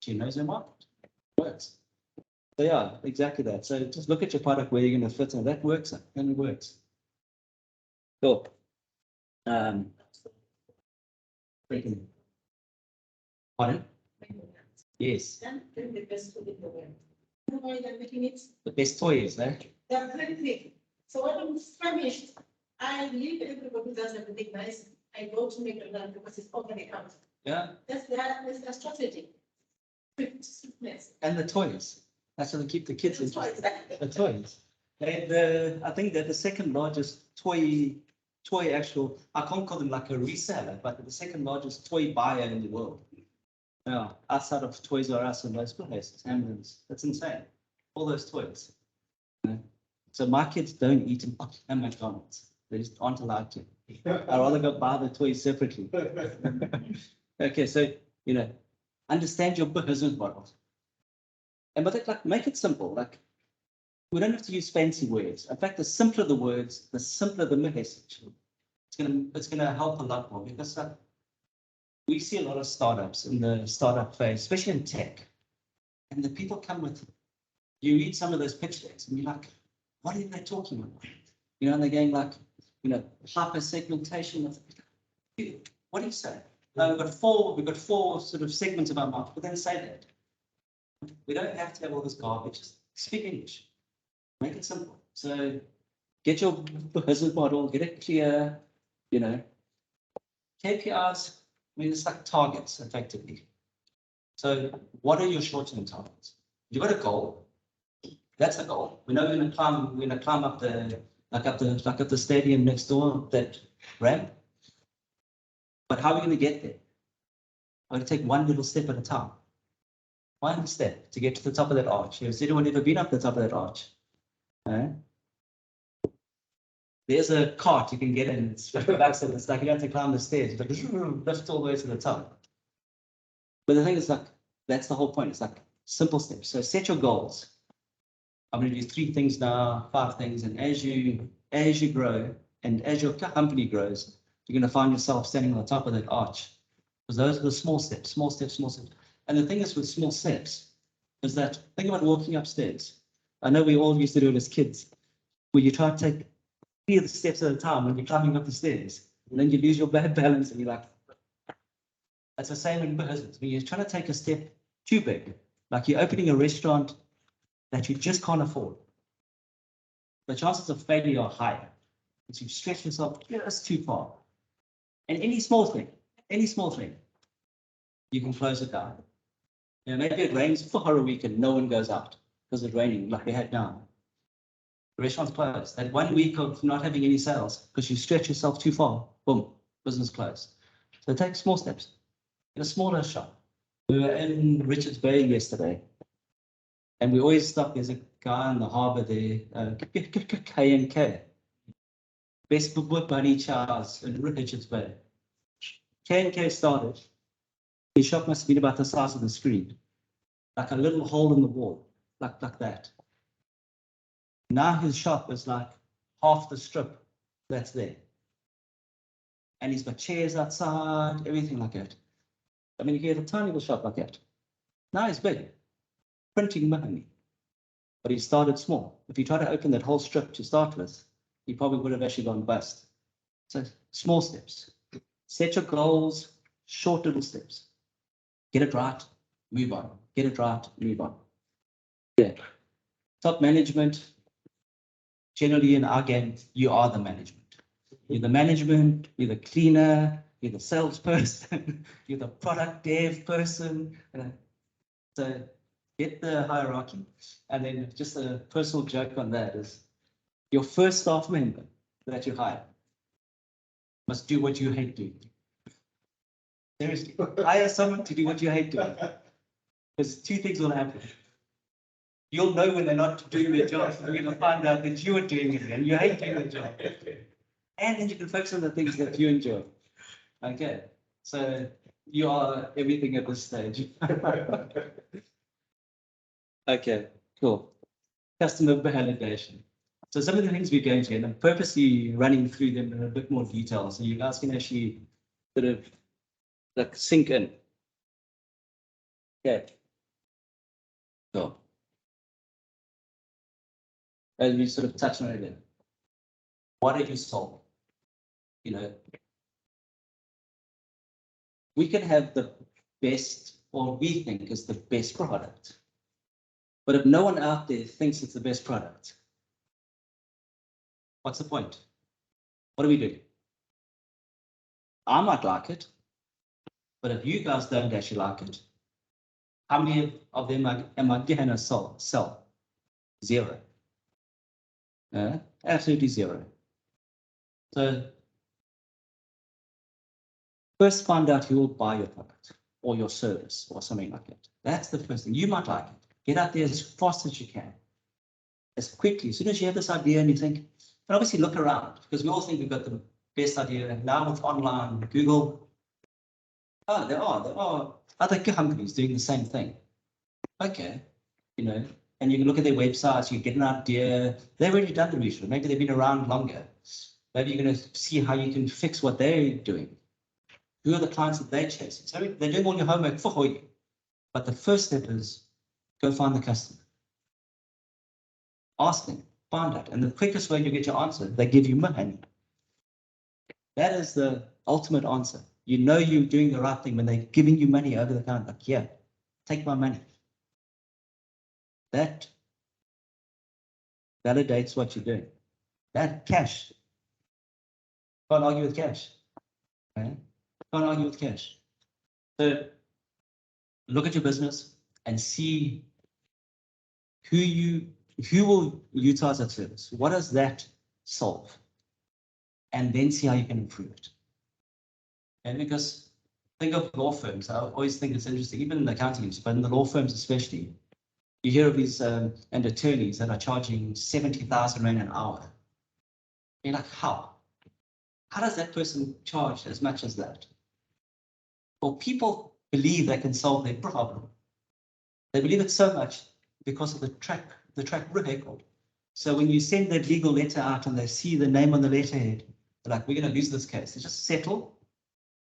She knows her market. It works. So yeah, exactly that. So just look at your product where you're going to fit, and that works, and it works. Cool. Pardon? Yes. Then the best food in the world. You know why they're making it? The best toys, eh? They're very big. So when it's famished, I believe everybody does everything nice. I go to McDonald's because it's over the counter. Yeah. That's their strategy. And the toys. That's how they keep the kids That's why interested. The toys. I think they're the second largest toy actual, I can't call them like a reseller, but the second largest toy buyer in the world. Yeah, outside of Toys R Us and those places, Hamlin's. That's insane. All those toys. So my kids don't eat in McDonald's. They just aren't allowed to. I'd rather go buy the toys separately. Okay, so understand your business model. But make it simple. Like, we don't have to use fancy words. In fact, the simpler the words, the simpler the message. It's gonna help a lot more, because we see a lot of startups in the startup phase, especially in tech, and the people come with. You read some of those pitch decks, and you're like, what are they talking about? And they're going like, hyper segmentation. What do you say? We've got four sort of segments of our market, but then say that. We don't have to have all this garbage. Just speak English. Make it simple. So get your business model, get it clear, KPIs, I mean, it's like targets, effectively. So what are your short-term targets? You've got a goal. That's a goal. We know we're going to climb up the stadium next door, that ramp. But how are we going to get there? I'm going to take one little step at a time. One step to get to the top of that arch. Has anyone ever been up the top of that arch? There's a cart you can get in. It's $50, and it's like you don't have to climb the stairs. It's like lift all the way to the top. But the thing is, like, that's the whole point. It's like simple steps. So set your goals. I'm going to do 3 things now, 5 things, and as you grow and as your company grows, you're going to find yourself standing on the top of that arch. Because those are the small steps, small steps, small steps. And the thing is with small steps is that, think about walking upstairs. I know we all used to do it as kids, where you try to take 3 of the steps at a time when you're climbing up the stairs, and then you lose your balance, and you're like, that's the same in business. When you're trying to take a step too big, like you're opening a restaurant that you just can't afford, the chances of failure are higher. Because you stretch yourself just too far. And any small thing, you can close it down. Maybe it rains for a week and no one goes out because it's raining like we had now. The restaurant's closed. That 1 week of not having any sales because you stretch yourself too far, boom, business closed. So take small steps in a smaller shop. We were in Richards Bay yesterday, and we always stop. There's a guy in the harbour there, K&K. Best bunny chows in Richards Bay. K&K started. His shop must have been about the size of the screen, like a little hole in the wall, like that. Now his shop is like half the strip that's there. And he's got chairs outside, everything like that. I mean, he had a tiny little shop like that. Now he's big, printing money. But he started small. If he tried to open that whole strip to start with, he probably would have actually gone bust. So small steps. Set your goals, short little steps. Get it right, move on. Get it right, move on. Yeah. Top management. Generally in our game, you are the management. You're the management, you're the cleaner, you're the salesperson, you're the product dev person. So get the hierarchy. And then just a personal joke on that is your first staff member that you hire must do what you hate doing. Seriously, hire someone to do what you hate doing. Because two things will happen. You'll know when they're not doing their job. You're going to find out that you are doing it and you hate doing the job. And then you can focus on the things that you enjoy. Okay, so you are everything at this stage. Okay, cool. Customer validation. So some of the things we're going to, and I'm purposely running through them in a bit more detail, so you guys can actually sort of like sink in. Okay. Cool. As we sort of touched on it again. What did you solve? You know, we can have the best, or we think is the best product. But if no one out there thinks it's the best product, what's the point? What do we do? I might like it, but if you guys don't actually like it, how many of them am I going to sell? Zero. Absolutely zero. So first find out who will buy your product or your service or something like that. That's the first thing. You might like it. Get out there as fast as you can, as quickly. As soon as you have this idea and you think, and obviously look around, because we all think we've got the best idea. Now with online, Google, there are other companies doing the same thing. Okay, you know, and you can look at their websites, you get an idea. They've already done the research. Maybe they've been around longer. Maybe you're going to see how you can fix what they're doing. Who are the clients that they're chasing? So they're doing all your homework for you. But the first step is go find the customer. Ask them, find out. And the quickest way you get your answer, they give you money. That is the ultimate answer. You know you're doing the right thing when they're giving you money over the counter. Like, yeah, take my money. That validates what you're doing. That cash. Can't argue with cash. Okay? Can't argue with cash. So look at your business and see who will utilize that service. What does that solve? And then see how you can improve it. And because think of law firms, I always think it's interesting, even in the accounting industry, but in the law firms especially, you hear of these and attorneys that are charging 70,000 Rand an hour. You're like, how? How does that person charge as much as that? Well, people believe they can solve their problem. They believe it so much because of the track record. So when you send that legal letter out and they see the name on the letterhead, they're like, we're going to lose this case. They just settle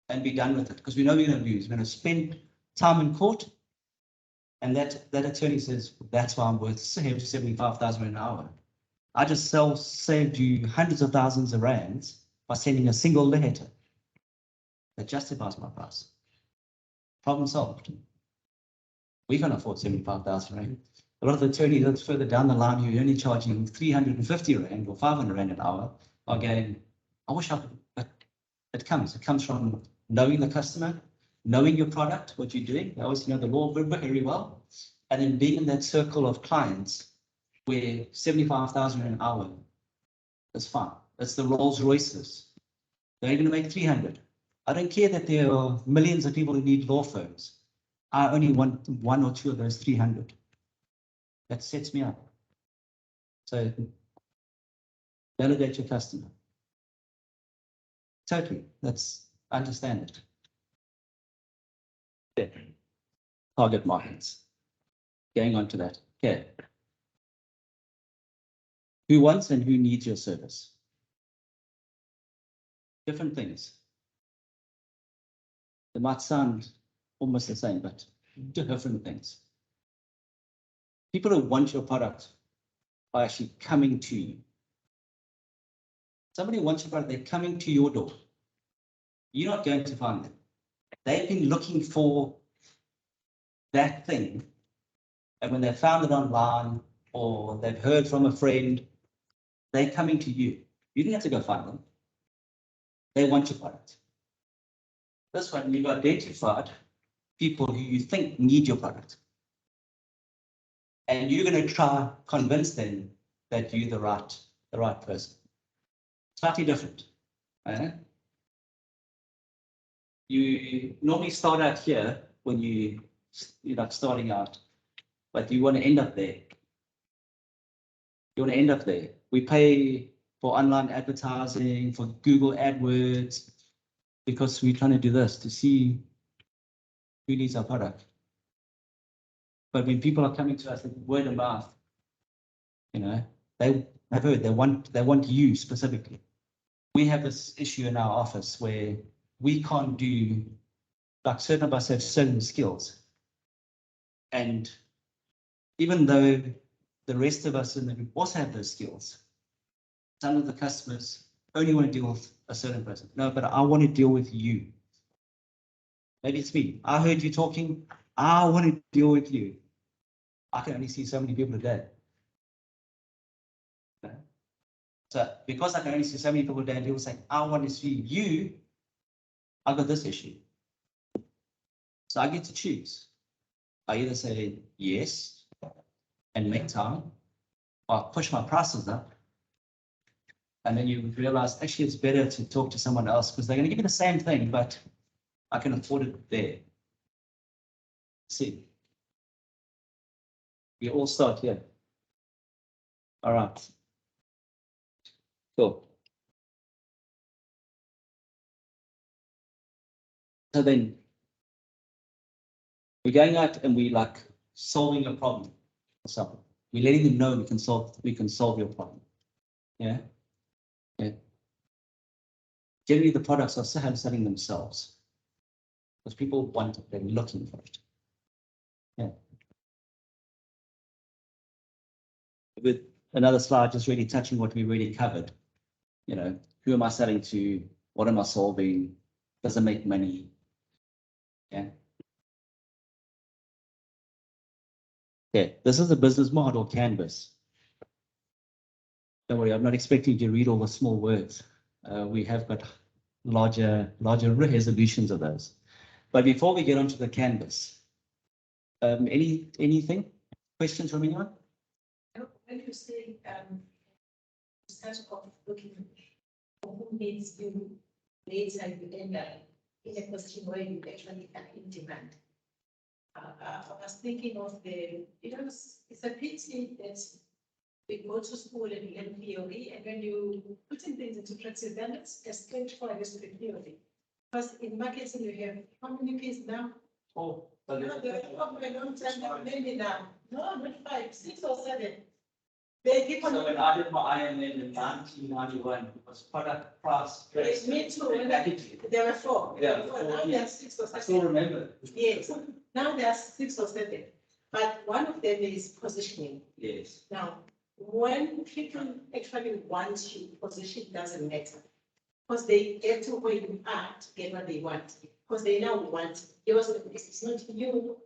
and be done with it because we know we're going to lose. We're going to spend time in court. And that attorney says, that's why I'm worth 75,000 an hour. I just saved you hundreds of thousands of rands by sending a single letter that justifies my price. Problem solved. We can't afford 75,000 rand. A lot of the attorneys that's further down the line who are only charging 350 rand or 500 rand an hour are going, I wish I could, but it comes from knowing the customer, knowing your product, what you're doing. They obviously know the law very well, and then being in that circle of clients where 75,000 an hour is fine. It's the Rolls Royces. They're going to make 300. I don't care that there are millions of people who need law firms. I only want one or two of those 300. That sets me up. So validate your customer. Totally. I understand it. Yeah. Target markets. Going on to that. Okay. Who wants and who needs your service? Different things. They might sound almost the same, but different things. People who want your product are actually coming to you. Somebody wants your product, they're coming to your door. You're not going to find them. They've been looking for that thing, and when they found it online or they've heard from a friend, they're coming to you. You didn't have to go find them. They want your product. This one, you've identified people who you think need your product. And you're going to try convince them that you're the right person. Slightly different. You normally start out here when you're like starting out, but you want to end up there. You want to end up there. We pay for online advertising, for Google AdWords, because we're trying to do this to see who needs our product. But when people are coming to us with word of mouth, they have heard, they want you specifically. We have this issue in our office where we can't do, like certain of us have certain skills. And even though the rest of us in the group also have those skills, some of the customers only want to deal with a certain person. No, but I want to deal with you. Maybe it's me. I heard you talking. I want to deal with you. I can only see so many people a day. So because I can only see so many people a day, and people say, I want to see you, I've got this issue. So I get to choose. I either say yes and make time, or push my prices up. And then you realize actually it's better to talk to someone else because they're going to give you the same thing, but I can afford it there. See, we all start here. All right. Cool. So then we're going out and we like solving a problem or something. We're letting them know we can solve your problem. Yeah. Yeah. Generally, the products are selling themselves because people want it, they're looking for it. Yeah. With another slide, just really touching what we already covered. Who am I selling to? What am I solving? Does it make money? Yeah. Okay, this is the business model canvas. Don't worry, I'm not expecting you to read all the small words. We have got larger resolutions of those. But before we get onto the canvas, anything? Questions from anyone? When you say start off looking for who needs you later, you end up in a position where you actually are in demand. I was thinking of it's a pity that we go to school and we learn theory, and when you putting things into practice, then it's as straightforward as the theory. Because in marketing, you have how many P's now? Oh, No, they were for a long time, maybe now. No, not 5, 6 or 7. They keep on. So when I did my IMN in 1991, it was product, price, price. Me too. Packaging. There were 4. Yeah, Now there are 6 or I 7. still remember. Yes. Now there are 6 or 7. But one of them is positioning. Yes. Now, when people actually want you, position doesn't matter. Because they get to where you are to get what they want. Because they now want it. It's not you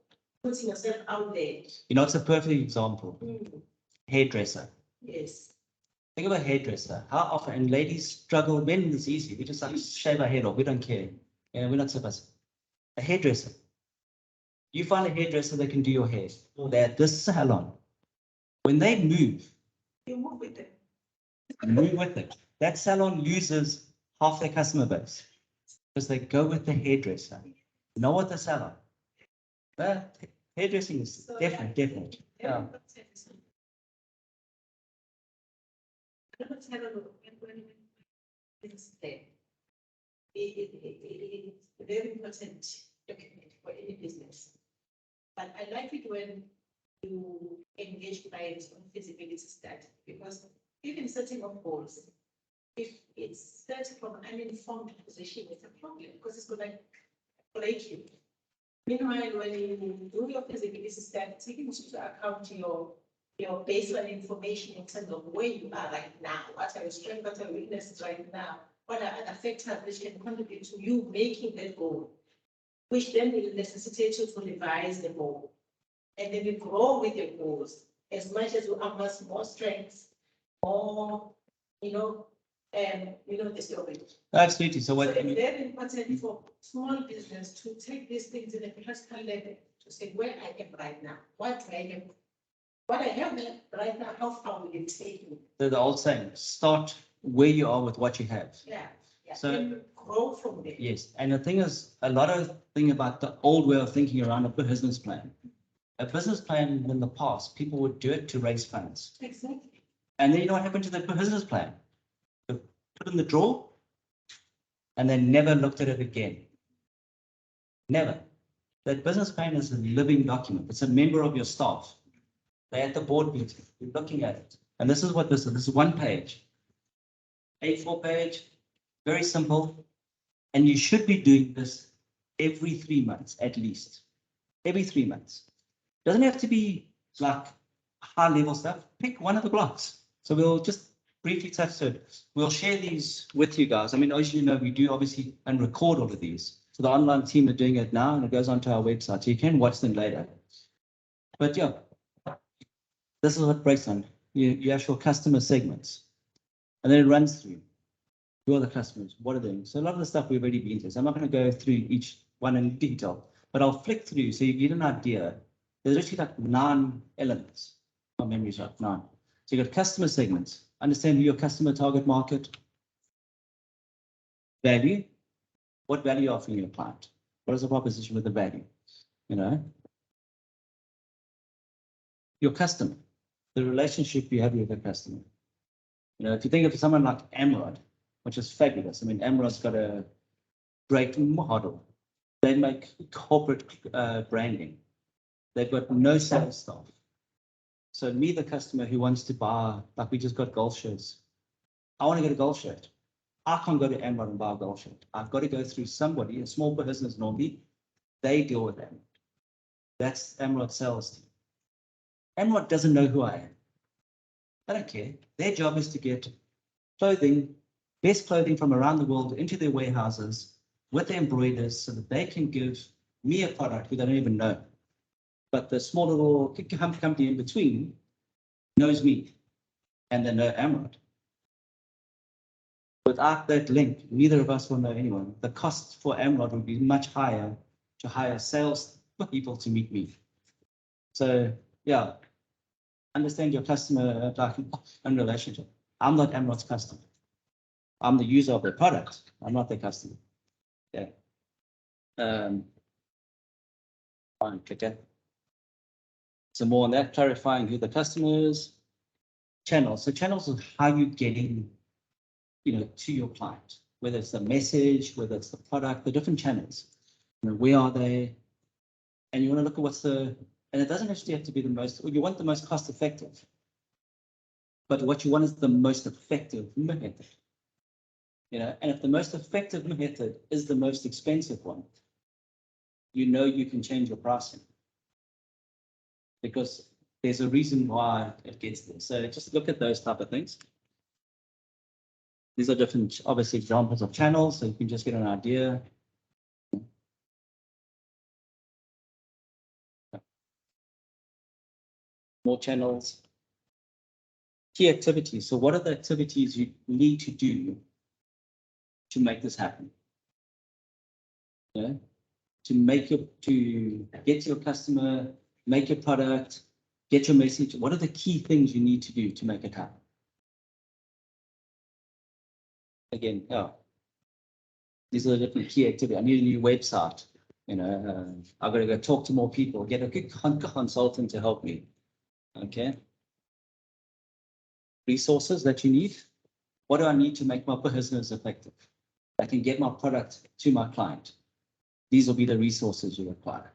putting yourself out there. It's a perfect example. Hairdresser. Yes. Think of a hairdresser. How often, and ladies struggle, men it's easy. We just like shave our head off. We don't care. We're not supposed to. A hairdresser. You find a hairdresser that can do your hair. Or they're at this salon. When they move, You move with them. Move with it. That salon loses half their customer base because they go with the hairdresser, not with the salon. But hairdressing is So different, that- different. Yeah. Let's have a look when it's there. It's a very important document for any business. But I like it when you engage clients on feasibility study, because even setting of goals, if it's set from an uninformed position, it's a problem because it's gonna break you. Meanwhile, when you do your feasibility study, taking into account your baseline information in terms of where you are right now, what are your strengths, what are your weaknesses right now, what are other factors which can contribute to you making that goal, which then will necessitate you to revise the goal. And then you grow with your goals as much as you amass more strengths, more, the story. Absolutely. So So what, it's very important for small business to take these things in a practical level, to say where I am right now, what I am, what I have right now, how far will it take me? the old saying, start where you are with what you have. Yeah, yeah, So- then grow from there. Yes, and the thing is, a lot of thing about the old way of thinking around a business plan. A business plan in the past, people would do it to raise funds. Exactly. And then you know what happened to the business plan? They put it in the drawer and they never looked at it again. Never. That business plan is a living document. It's a member of your staff. They're at the board meeting, you're looking at it. And this is what this is. This is one page. A4 page, very simple. And you should be doing this every 3 months at least. Every 3 months. Doesn't have to be like high level stuff. Pick one of the blocks. So we'll just briefly touch it. We'll share these with you guys. I mean, as you know, we do obviously and record all of these. So the online team are doing it now and it goes onto our website. So you can watch them later. But yeah, this is what breaks down. You have your customer segments. And then it runs through. Who are the customers? What are they doing? So a lot of the stuff we've already been through. So I'm not going to go through each one in detail, but I'll flick through so you get an idea. There's actually like 9 elements. My memory's right, 9. So you've got customer segments. Understand who your customer target market. Value. What value you're offering your client? What is the proposition with the value? Your customer. The relationship you have with the customer. If you think of someone like Amrod, which is fabulous. I mean, Amrod's got a great model. They make corporate branding. They've got no sales staff. So me, the customer who wants to buy, like we just got golf shirts. I want to get a golf shirt. I can't go to Amrod and buy a golf shirt. I've got to go through somebody, a small business normally. They deal with them. That's Amrod's sales team. Amrod doesn't know who I am. I don't care. Their job is to get clothing, best clothing from around the world into their warehouses with the embroiders so that they can give me a product who they don't even know. But the small little company in between knows me and they know Amrod. Without that link, neither of us will know anyone. The cost for Amrod would be much higher to hire sales people to meet me. So yeah, understand your customer and relationship. I'm not Amrod's customer. I'm the user of their product. I'm not their customer. Yeah. Fine, okay. So more on that, clarifying who the customer is. Channels. So channels is how you're getting, to your client, whether it's the message, whether it's the product, the different channels. Where are they? And you want to look at and it doesn't actually have to be the most, you want the most cost effective. But what you want is the most effective method. And if the most effective method is the most expensive one, you can change your pricing. Because there's a reason why it gets there. So just look at those type of things. These are different, obviously, examples of channels, so you can just get an idea. More channels. Key activities. So what are the activities you need to do to make this happen? To get your customer, make your product, Get your message. What are the key things you need to do to make it happen? Again, yeah. These are the different key activities. I need a new website. You know, I've got to go talk to more people, get a good consultant to help me. Okay. Resources that you need. What do I need to make my business effective? I can get my product to my client. These will be the resources you require.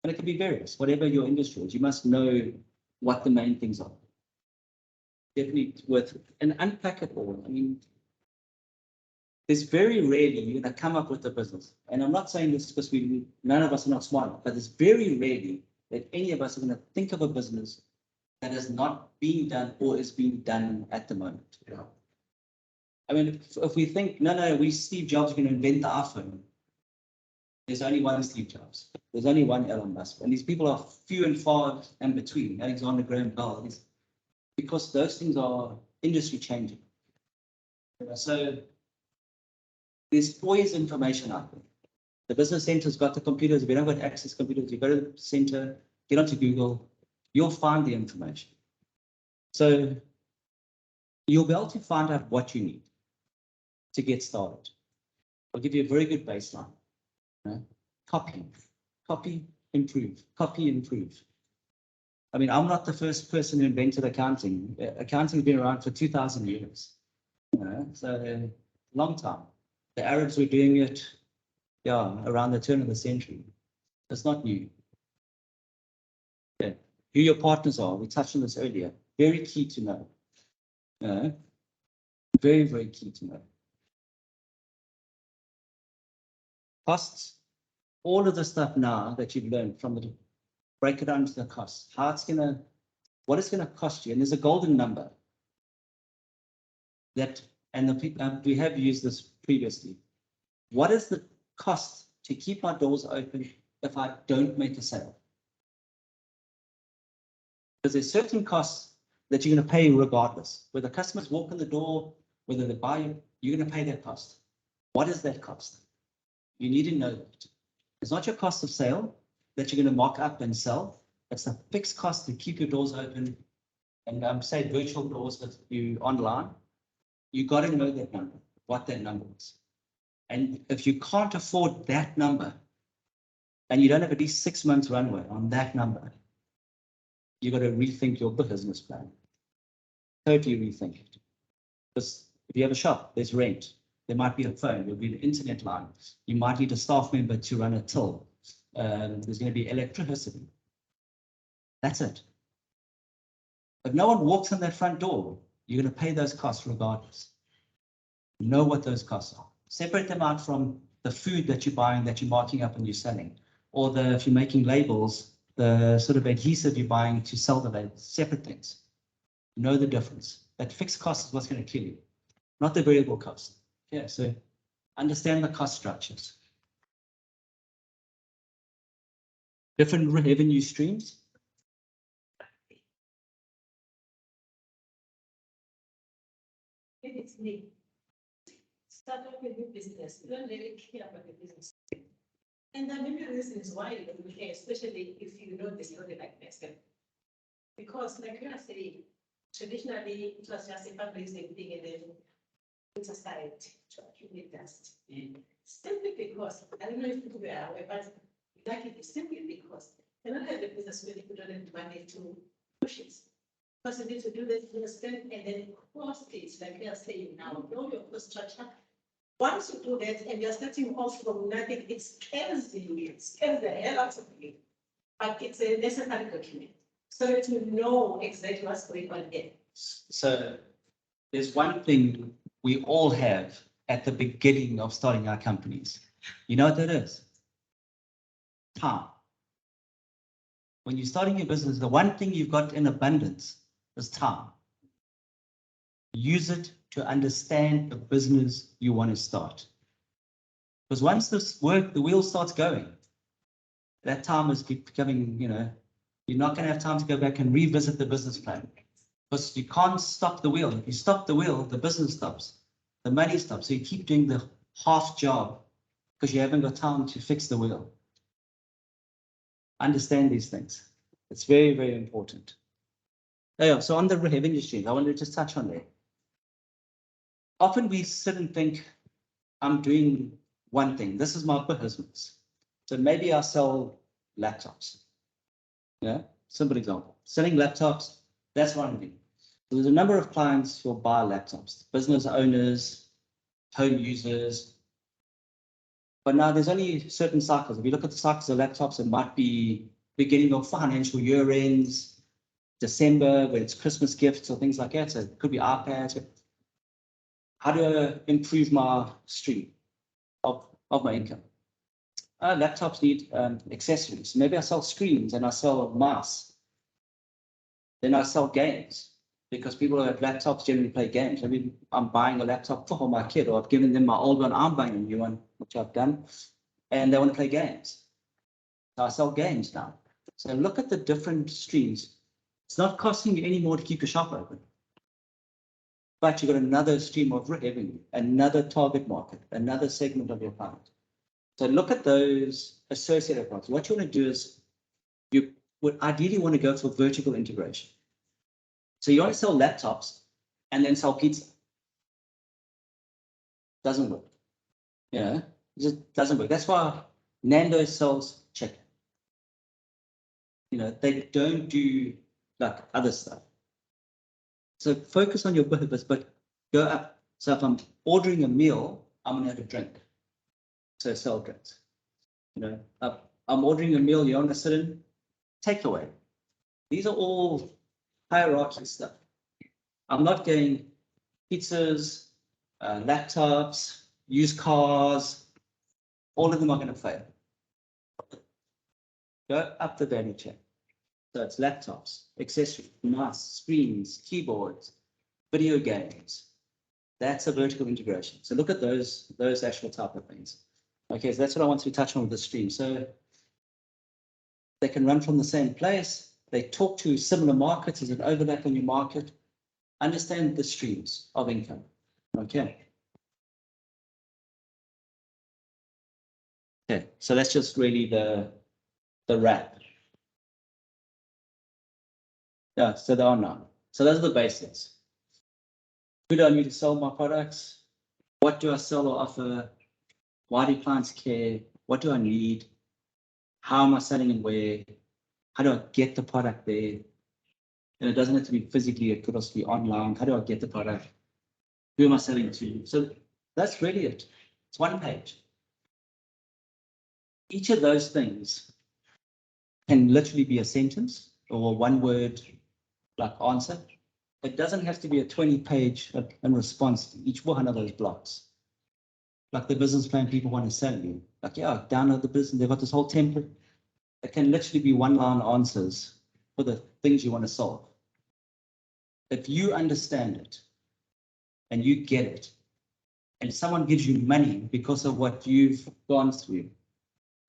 And it can be various, whatever your industry is. You must know what the main things are. Definitely worth it. And unpack it all. I mean, there's very rarely you're going to come up with a business. And I'm not saying this because none of us are not smart, but it's very rarely that any of us are going to think of a business that is not being done or is being done at the moment. Yeah. I mean, if we think, no, Steve Jobs are going to invent the iPhone. There's only one Steve Jobs. There's only one Elon Musk. And these people are few and far in between. Alexander Graham Bell, because those things are industry changing. So there's always information out there. The business center's got the computers. If you don't got access to computers, you go to the center, get onto Google, you'll find the information. So you'll be able to find out what you need to get started. I'll give you a very good baseline. Copy, improve, copy, improve. I mean, I'm not the first person who invented accounting. Accounting has been around for 2,000 years. So a long time. The Arabs were doing it, around the turn of the century. It's not new. Okay. Who your partners are, we touched on this earlier. Very key to know. Very, very key to know. Costs. All of the stuff now that you've learned from the break it down to the costs. What it's gonna cost you, and there's a golden number that, and we have used this previously. What is the cost to keep my doors open if I don't make a sale? Because there's certain costs that you're going to pay regardless. Whether customers walk in the door, whether they buy you, you're going to pay that cost. What is that cost? You need to know that. It's not your cost of sale that you're going to mock up and sell. It's a fixed cost to keep your doors open. And say virtual doors with you online. You got to know that number, what that number is. And if you can't afford that number, and you don't have at least 6 months runway on that number, you got to rethink your business plan. Totally rethink it. Because if you have a shop, there's rent. There might be a phone, there'll be an internet line. You might need a staff member to run a till. There's going to be electricity. That's it. If no one walks in that front door, you're going to pay those costs regardless. Know what those costs are. Separate them out from the food that you're buying, that you're marking up and you're selling. Or if you're making labels, the sort of adhesive you're buying to sell the labels. Separate things. Know the difference. That fixed cost is what's going to kill you, not the variable cost. Yeah, so understand the cost structures. Different revenue streams. It's me. Start off with your business. You don't really care about the business. And there are many reasons why you don't care, especially if you know the story like this. Because, like you are saying, traditionally it was just a fundraising thing and then put aside to accumulate dust. Simply because, I don't know if people are aware, but exactly simply because they don't have the business where they put on the money to push it. Because you need to do this investment and then cost it, like we are saying now, know your cost structure. Once you do that and you're starting off from nothing, it scares you, it scares the hell out of you. But it's a necessary document. So to know exactly what's going on here. So there's one thing we all have at the beginning of starting our companies. You know what that is? Time. When you're starting your business, the one thing you've got in abundance is time. Use it to understand the business you want to start. Because once this the wheel starts going, that time is becoming, you're not going to have time to go back and revisit the business plan. Because you can't stop the wheel. If you stop the wheel, the business stops. The money stops. So you keep doing the half job because you haven't got time to fix the wheel. Understand these things. It's very, very important. Yeah, so on the revenue streams, I wanted to just touch on there. Often we sit and think, I'm doing one thing. This is my business. So maybe I sell laptops. Yeah, simple example. Selling laptops, that's one thing. So there's a number of clients who will buy laptops, business owners, home users. But now there's only certain cycles. If you look at the cycles of laptops, it might be beginning of financial year ends, December, when it's Christmas gifts or things like that. So it could be iPads. How do I improve my stream of my income? Laptops need accessories. Maybe I sell screens and I sell mice. Then I sell games because people who have laptops generally play games. I mean, I'm buying a laptop for my kid, or I've given them my old one, I'm buying a new one, which I've done, and they want to play games. So I sell games now. So look at the different streams. It's not costing you any more to keep your shop open. But you've got another stream of revenue, another target market, another segment of your client. So look at those associated products. What you want to do is you would ideally want to go for vertical integration. So you want to sell laptops and then sell pizza. Doesn't work. Yeah, it just doesn't work. That's why Nando's sells chicken. You know, they don't do like other stuff. So focus on your purpose, but go up. So if I'm ordering a meal, I'm going to have a drink. So sell drinks. You know, I'm ordering a meal, you want to sit in, takeaway. These are all hierarchy stuff. I'm not getting pizzas, laptops, used cars. All of them are going to fail. Go up the value chain. So it's laptops, accessories, mice, screens, keyboards, video games. That's a vertical integration. So look at those actual type of things. Okay, so that's what I want to touch on with the stream. So they can run from the same place. They talk to similar markets. There's an overlap in your market. Understand the streams of income. Okay. Okay, so that's just really the wrap. Yeah, so there are none. So those are the basics. Who do I need to sell my products? What do I sell or offer? Why do clients care? What do I need? How am I selling and where? How do I get the product there? And it doesn't have to be physically, it could also be online. How do I get the product? Who am I selling to? So that's really it. It's one page. Each of those things can literally be a sentence or a one word like answer. It doesn't have to be a 20-page in response to each one of those blocks. Like the business plan people want to sell you. Like, yeah, download the business. They've got this whole template. It can literally be one-line answers for the things you want to solve. If you understand it and you get it, and someone gives you money because of what you've gone through,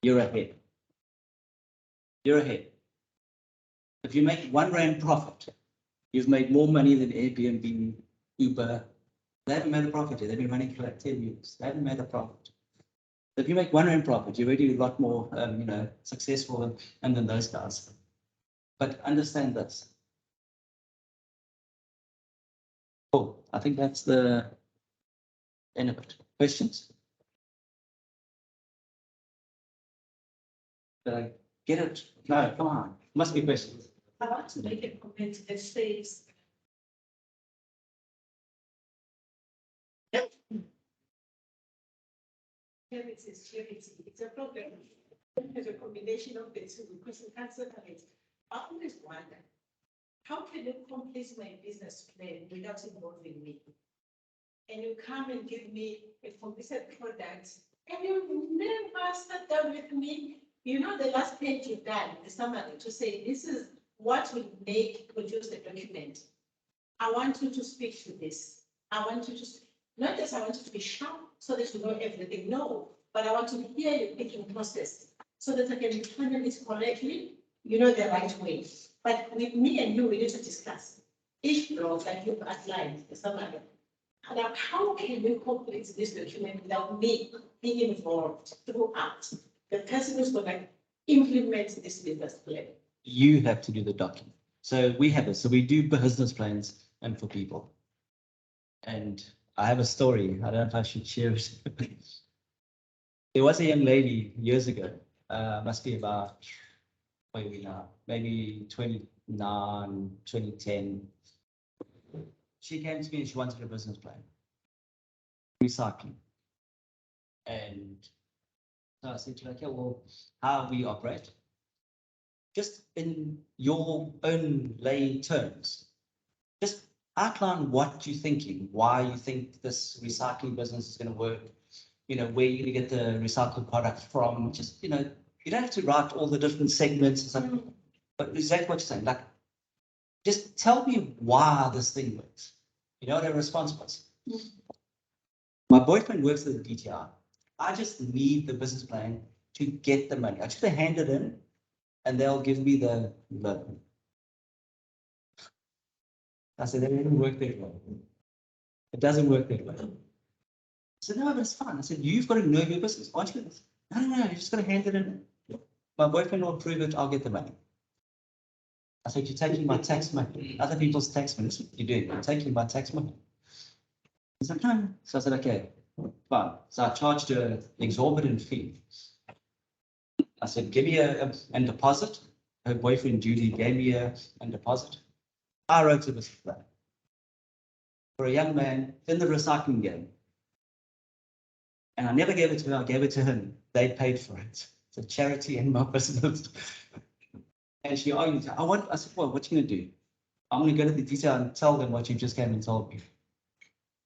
you're ahead. You're ahead. If you make R1 profit, you've made more money than Airbnb, Uber. They haven't made a profit yet. They've been running for like 10 years. They haven't made a profit. If you make R1 profit, you're already a lot more, successful than those guys. But understand this. Cool. I think that's the end of it. Questions? Did I get it? No, come on. Must be questions. I want to make a comment that says charity is charity. It's a problem. It's a combination of the two because you can't separate. I always wonder, how can you complete my business plan without involving me? And you come and give me a completed product, and you never sat down with me. You know, the last page you've done, the summary, to say this is what will produce the document. I want you to speak to this. I want you to, not just I want you to be sharp so that you know everything. No, but I want to hear your thinking process so that I can channel it correctly, the right way. But with me and you, we need to discuss each block like you've outlined, the summary. Now, how can we complete this document without me being involved throughout? The person who's going to implement this business plan. You have to do the document. So we have it. So we do business plans and for people. And I have a story. I don't know if I should share it. There was a young lady years ago, must be about, where are we now? Maybe 29, 2010. She came to me and she wanted a business plan. Recycling. And so I said to her, okay, well, how we operate? Just in your own lay terms, just outline what you're thinking, why you think this recycling business is going to work, you know, where you're going to get the recycled product from. Just, you know, you don't have to write all the different segments and stuff, but exactly what you're saying, like, just tell me why this thing works. You know what her response was? My boyfriend works at the DTI. I just need the business plan to get the money. I just hand it in and they'll give me the loan. I said, that doesn't work that way. It doesn't work that way. I said, no, but it's fine. I said, you've got to know your business. Why don't you do this? No, you just got to hand it in. My boyfriend will approve it. I'll get the money. I said, you're taking my tax money, other people's tax money. That's what you're doing. You're taking my tax money. He said, no. So I said, okay, fine. So I charged her an exorbitant fee. I said, give me a deposit. Her boyfriend, Judy, gave me a deposit. I wrote a business plan for a young man in the recycling game. And I never gave it to her, I gave it to him. They paid for it. It's a charity and my business. And she argued, I said, well, what are you going to do? I'm going to go to the detail and tell them what you just came and told me.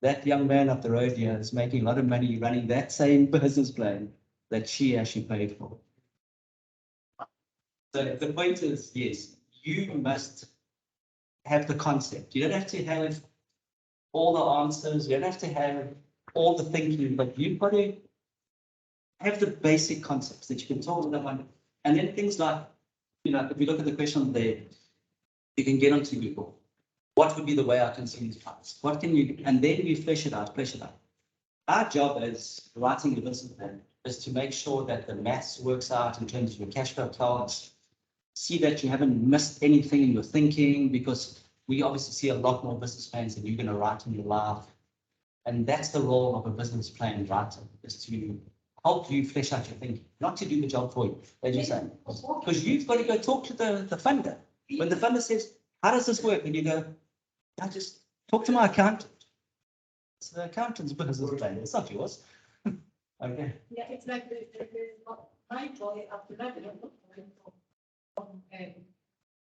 That young man up the road here is making a lot of money running that same business plan that she actually paid for. So the point is, yes, you must have the concept. You don't have to have all the answers. You don't have to have all the thinking, but you've got to have the basic concepts that you can talk to them on. And then things like, you know, if you look at the question there, you can get onto Google. What would be the way I consume these products? What can you, and then you flesh it out. Our job as writing a business plan is to make sure that the maths works out in terms of your cash flow cards. See that you haven't missed anything in your thinking, because we obviously see a lot more business plans than you're going to write in your life. And that's the role of a business plan writer, is to help you flesh out your thinking, not to do the job for you, as you're saying. Because you've got to go talk to the funder. When the funder says, how does this work? And you go, I just talk to my accountant. It's the accountant's business plan, it's not yours. Okay. Yeah, it's like my joy after that,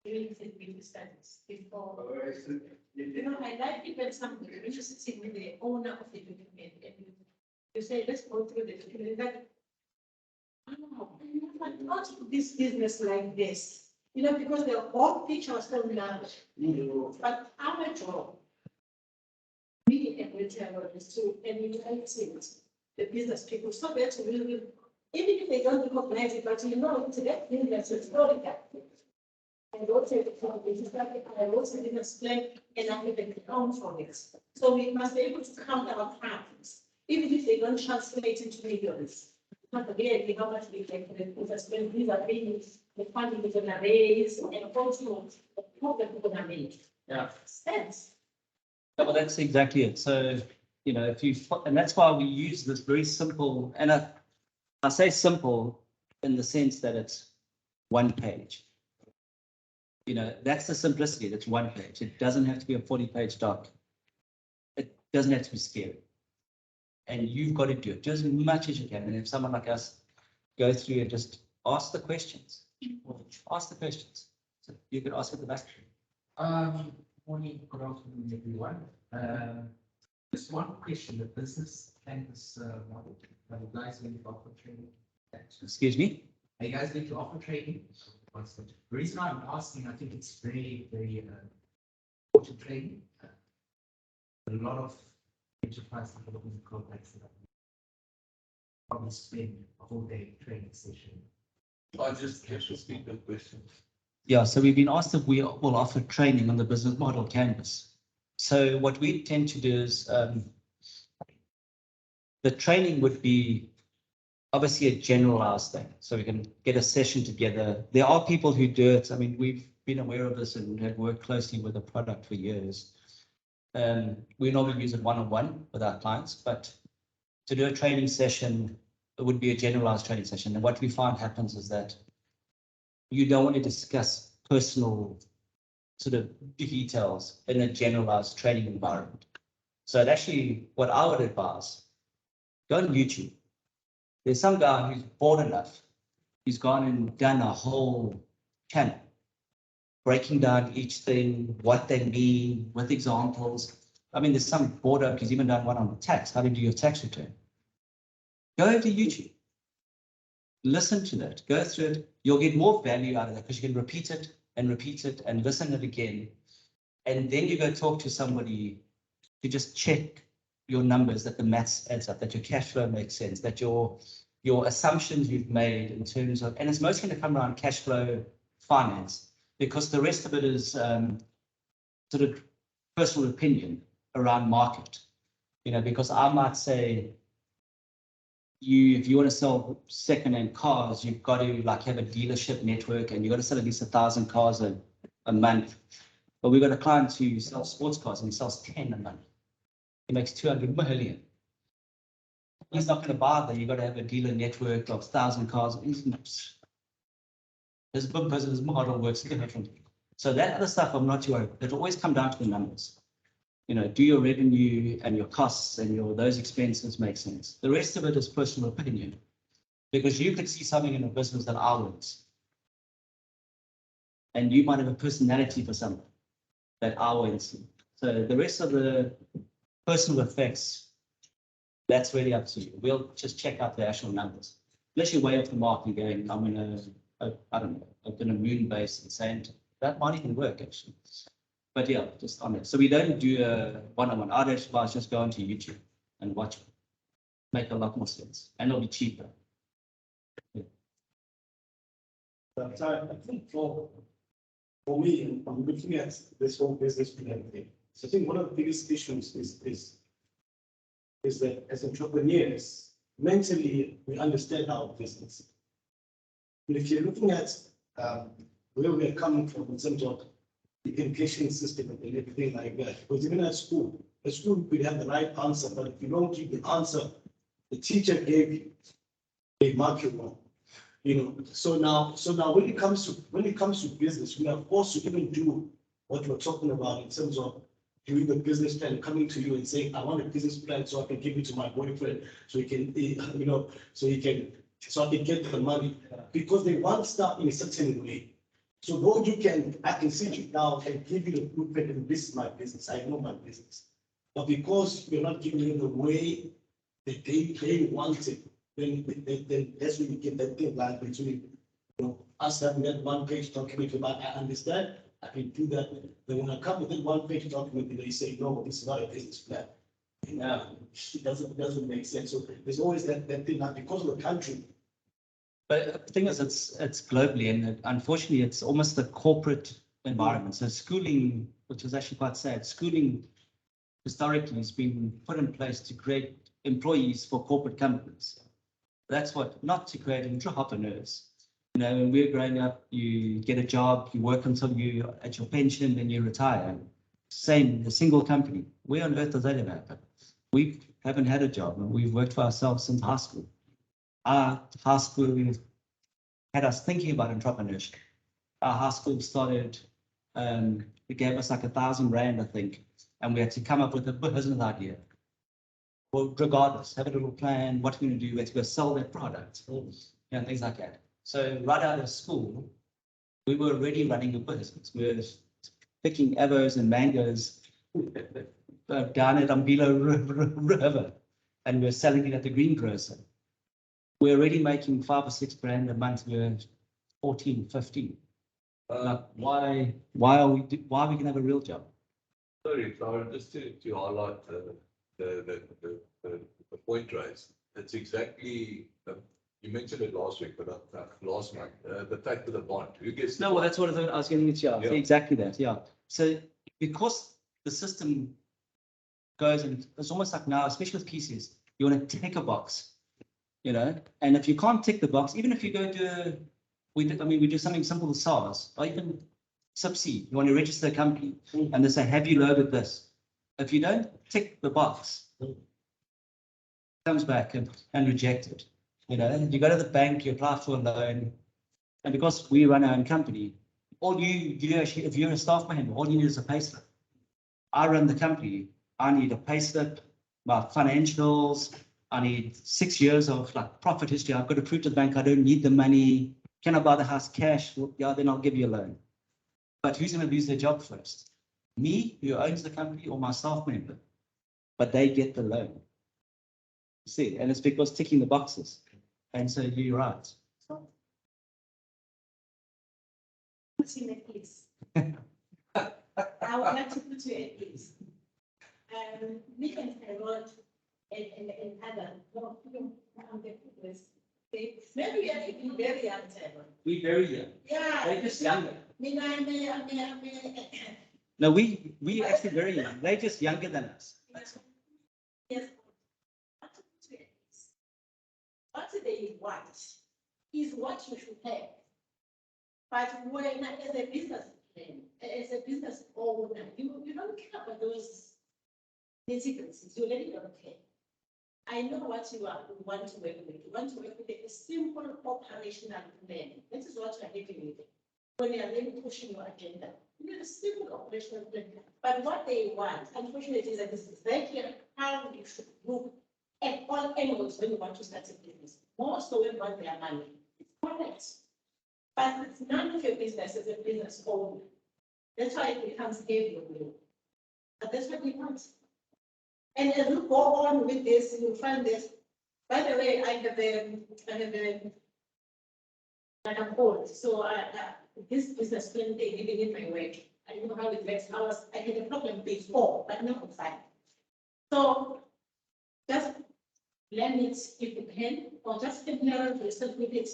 doing feasibility studies before. You know, I like it when somebody is sitting with the owner of the document and you say, let's go through the document. Like, oh, I never thought of this business like this. You know, because the whole picture was so large. But our job, we and retailers is to emulate the business people, so that we will, even if they don't recognize it, but you know, it's that business historical. And also, I also didn't explain and I have an account for it. So we must be able to count our funds, even if they don't translate into millions. Not again, how much we take for the business when these are payments, the funding is going to raise, and also the problem is going to make. Yeah. Sense. Well, that's exactly it. So, you know, if you, and that's why we use this very simple, and I say simple in the sense that it's one page. You know, that's the simplicity. That's one page. It doesn't have to be a 40-page doc. It doesn't have to be scary. And you've got to do it just as much as you can. And if someone like us go through and just ask the questions, ask the questions. So you could ask at the back. Morning, good afternoon, everyone. Just one question, the business canvas model. Are you guys going to offer training? Excuse me? Are you guys going to offer training? The reason I'm asking, I think it's very, very important training. A lot of enterprise development complex that probably spend a whole day training session. I just have to speak the question. Yeah, so we've been asked if we will offer training on the business model canvas. So what we tend to do is the training would be obviously a generalized thing. So we can get a session together. There are people who do it. I mean, we've been aware of this and have worked closely with the product for years. We normally use it one-on-one with our clients, but to do a training session, it would be a generalized training session. And what we find happens is that you don't want to discuss personal sort of details in a generalized training environment. So it actually, what I would advise, go on YouTube. There's some guy who's bored enough. He's gone and done a whole channel, breaking down each thing, what they mean, with examples. I mean, there's some bored up, he's even done one on tax, how to do your tax return. Go to YouTube. Listen to that, go through it. You'll get more value out of that because you can repeat it and listen it again. And then you go talk to somebody to just check your numbers, that the maths adds up, that your cash flow makes sense, that your assumptions you've made in terms of, and it's mostly going to come around cash flow finance, because the rest of it is sort of personal opinion around market. You know, because I might say, if you want to sell second-hand cars, you've got to like have a dealership network and you've got to sell at least 1,000 cars a month. But we've got a client who sells sports cars and he sells 10 a month. He makes 200 million. He's not going to buy that. You've got to have a dealer network of 1,000 cars. His business model works differently. So that other stuff, I'm not too worried. It'll always come down to the numbers. You know, do your revenue and your costs and those expenses make sense? The rest of it is personal opinion, because you could see something in a business that I won't, and you might have a personality for something that I won't see. So the rest of the personal effects, that's really up to you. We'll just check out the actual numbers. Unless you're way off the mark and going, I'm in I don't know, I'm in a moon base and saying that might even work actually. But yeah, just on it. So we don't do a one-on-one. I'd advise just go onto YouTube and watch it. Make a lot more sense, and it'll be cheaper. Yeah. But I think for me, I'm looking at this whole business plan thing. So I think one of the biggest issues is that as entrepreneurs, mentally we understand our business. But if you're looking at where we are coming from in terms of the education system and everything like that, because even at school we have the right answer, but if you don't give the answer the teacher gave you, they mark you wrong. You know, so now when it comes to business, we are forced to even do what we're talking about in terms of doing the business plan, coming to you and saying, I want a business plan so I can give it to my boyfriend, so he can, you know, so I can get the money, because they want stuff in a certain way. So though I can sit you down and give you the blueprint, and this is my business, I know my business. But because you're not giving it the way that they want it, then that's when you get that thing like between, you know, us having that one-page document about, I understand, I can do that. Then when I come with that one-page document, they say, no, this is not a business plan. It doesn't make sense. So there's always that thing, like, because of the country. But the thing is, it's globally, and unfortunately, it's almost the corporate environment. So schooling, which is actually quite sad, schooling historically has been put in place to create employees for corporate companies. That's what, not to create entrepreneurs. You know, when we're growing up, you get a job, you work until you at your pension, then you retire. Same, a single company. Where on earth does that ever happen? We haven't had a job, and we've worked for ourselves since high school. Our high school had us thinking about entrepreneurship. Our high school started, it gave us like 1,000 rand, I think, and we had to come up with a business idea. Well, regardless, have a little plan, what we're going to do, we had to go sell that product, and things like that. So right out of school, we were already running a business. We were picking avos and mangoes down at Umbila River, and we were selling it at the greengrocer. We're already making 5 or 6 grand a month. We're 14, 15. Why are we going to have a real job? Sorry, Flora, just to highlight the point raised. It's exactly, you mentioned it last week, but last month, the fact of the bond. Who gets No, well, that's what I was getting at. Yeah, exactly that. Yeah. So because the system goes, and it's almost like now, especially with PCs, you want to tick a box. You know, and if you can't tick the box, even if you go to, we do something simple with SARS, or even SME, you want to register a company, and they say, have you loaded this? If you don't tick the box, comes back and rejected. You know, you go to the bank, you apply for a loan, and because we run our own company, all you do actually, if you're a staff member, all you need is a payslip. I run the company. I need a payslip, my financials. I need 6 years of like profit history. I've got to prove to the bank I don't need the money. Can I buy the house cash? Well, yeah, then I'll give you a loan. But who's going to lose their job first? Me, who owns the company, or my staff member? But they get the loan. You see, and it's because ticking the boxes. And so you're right. Put you at ease. I would like to put you at ease. Me and Harold and other, maybe we are even very young, Harold. We're very young. Yeah. They're just younger. Me. No, we actually very young. They're just younger than us. Yes. What they want is what you should have. But when as a businessman, as a business owner, you don't care about those nitty-gritties. You really don't care. I know what you want to work with. You want to work with a simple operational plan. This is what you're having with it. When you're really pushing your agenda, you need a simple operational plan. But what they want, unfortunately, is that this is exactly how you should look at all angles when you want to start a business. More so when you want their money. It's correct. But it's none of your business as a business owner. That's why it becomes heavy on you. But that's what we want. And as you go on with this, you'll find this. By the way, I have a code. So this business plan, they didn't in my work. I don't know how it works. I had a problem before, but now I'm fine. So just learn it if you can, or just familiarize yourself with it.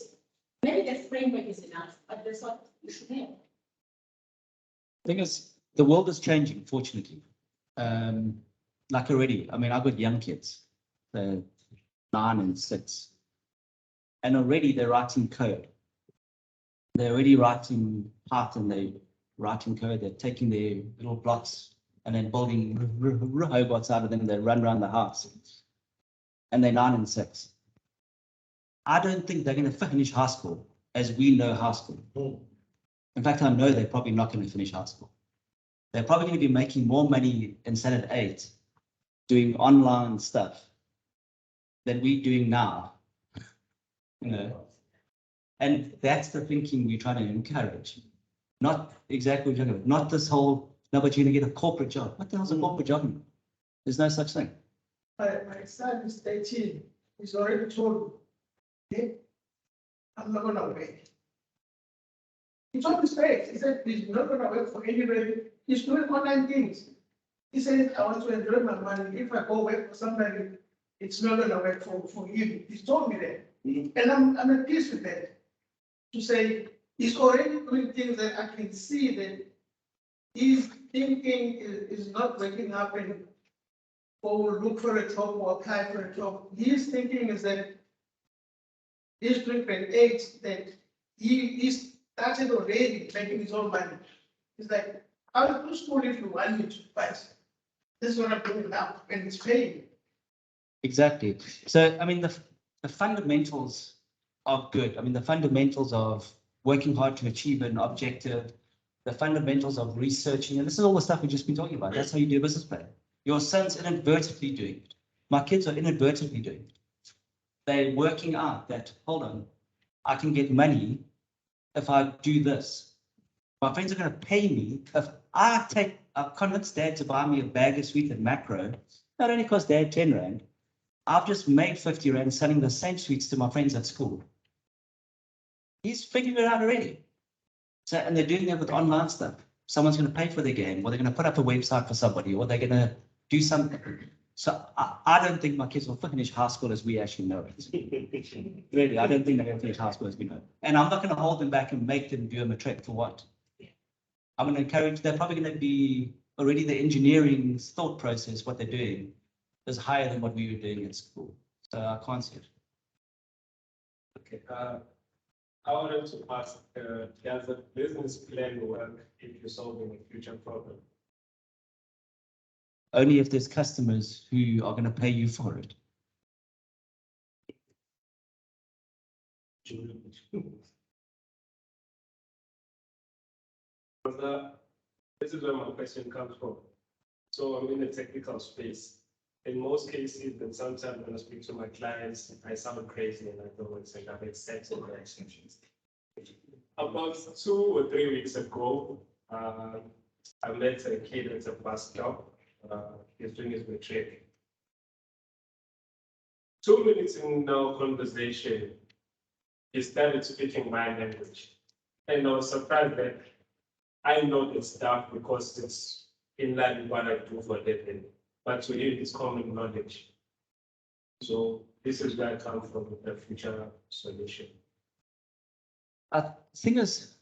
Maybe the framework is enough, but that's what you should have. Thing is, the world is changing, fortunately. Like already, I mean, I've got young kids, they're 9 and 6, and already they're writing code. They're already writing Python, they're writing code, they're taking their little blocks and then building robots out of them that run around the house. And they're 9 and 6. I don't think they're going to finish high school as we know high school. In fact, I know they're probably not going to finish high school. They're probably going to be making more money in Standard 8 doing online stuff than we're doing now. You know, and that's the thinking we're trying to encourage. Not exactly, not this whole, no, but you're going to get a corporate job. What the hell's a corporate job? There's no such thing. My son is 18. He's already told me, hey, I'm not going to wait. He told me straight. He said, he's not going to work for anybody. He's doing online things. He said, I want to enjoy my money. If I go work for somebody, it's not going to work for him. He's told me that. And I'm at peace with that. To say, he's already doing things that I can see that his thinking is not waking up and or look for a job or apply for a job. His thinking is that he's doing grade 8, that he started already making his own money. He's like, I'll do school if you want me to, but this is what I'm doing now, and it's paying. Exactly. So, I mean, the fundamentals are good. I mean, the fundamentals of working hard to achieve an objective, the fundamentals of researching, and this is all the stuff we've just been talking about. That's how you do a business plan. Your son's inadvertently doing it. My kids are inadvertently doing it. They're working out that, hold on, I can get money if I do this. My friends are going to pay me if I convince dad to buy me a bag of sweets at Macro. Not only cost dad 10 Rand, I've just made 50 Rand selling the same sweets to my friends at school. He's figured it out already. So, and they're doing that with online stuff. Someone's going to pay for their game, or they're going to put up a website for somebody, or they're going to do something. So I don't think my kids will finish high school as we actually know it. Really, I don't think they're going to finish high school as we know it. And I'm not going to hold them back and make them do a matric for what? I'm going to encourage, they're probably going to be already the engineering thought process, what they're doing is higher than what we were doing at school. So I can't see it. Okay. I wanted to ask, does a business plan work if you're solving a future problem? Only if there's customers who are going to pay you for it. This is where my question comes from. So I'm in the technical space. In most cases, and sometimes when I speak to my clients, I sound crazy and I don't say that makes sense in the exceptions. About 2 or 3 weeks ago, I met a kid at a bus stop. He's doing his matric. 2 minutes in our conversation, he started speaking my language. And I was surprised that I know this stuff because it's in line with what I do for a living. But to him, it's common knowledge. So this is where I come from with the future solution. The thing is,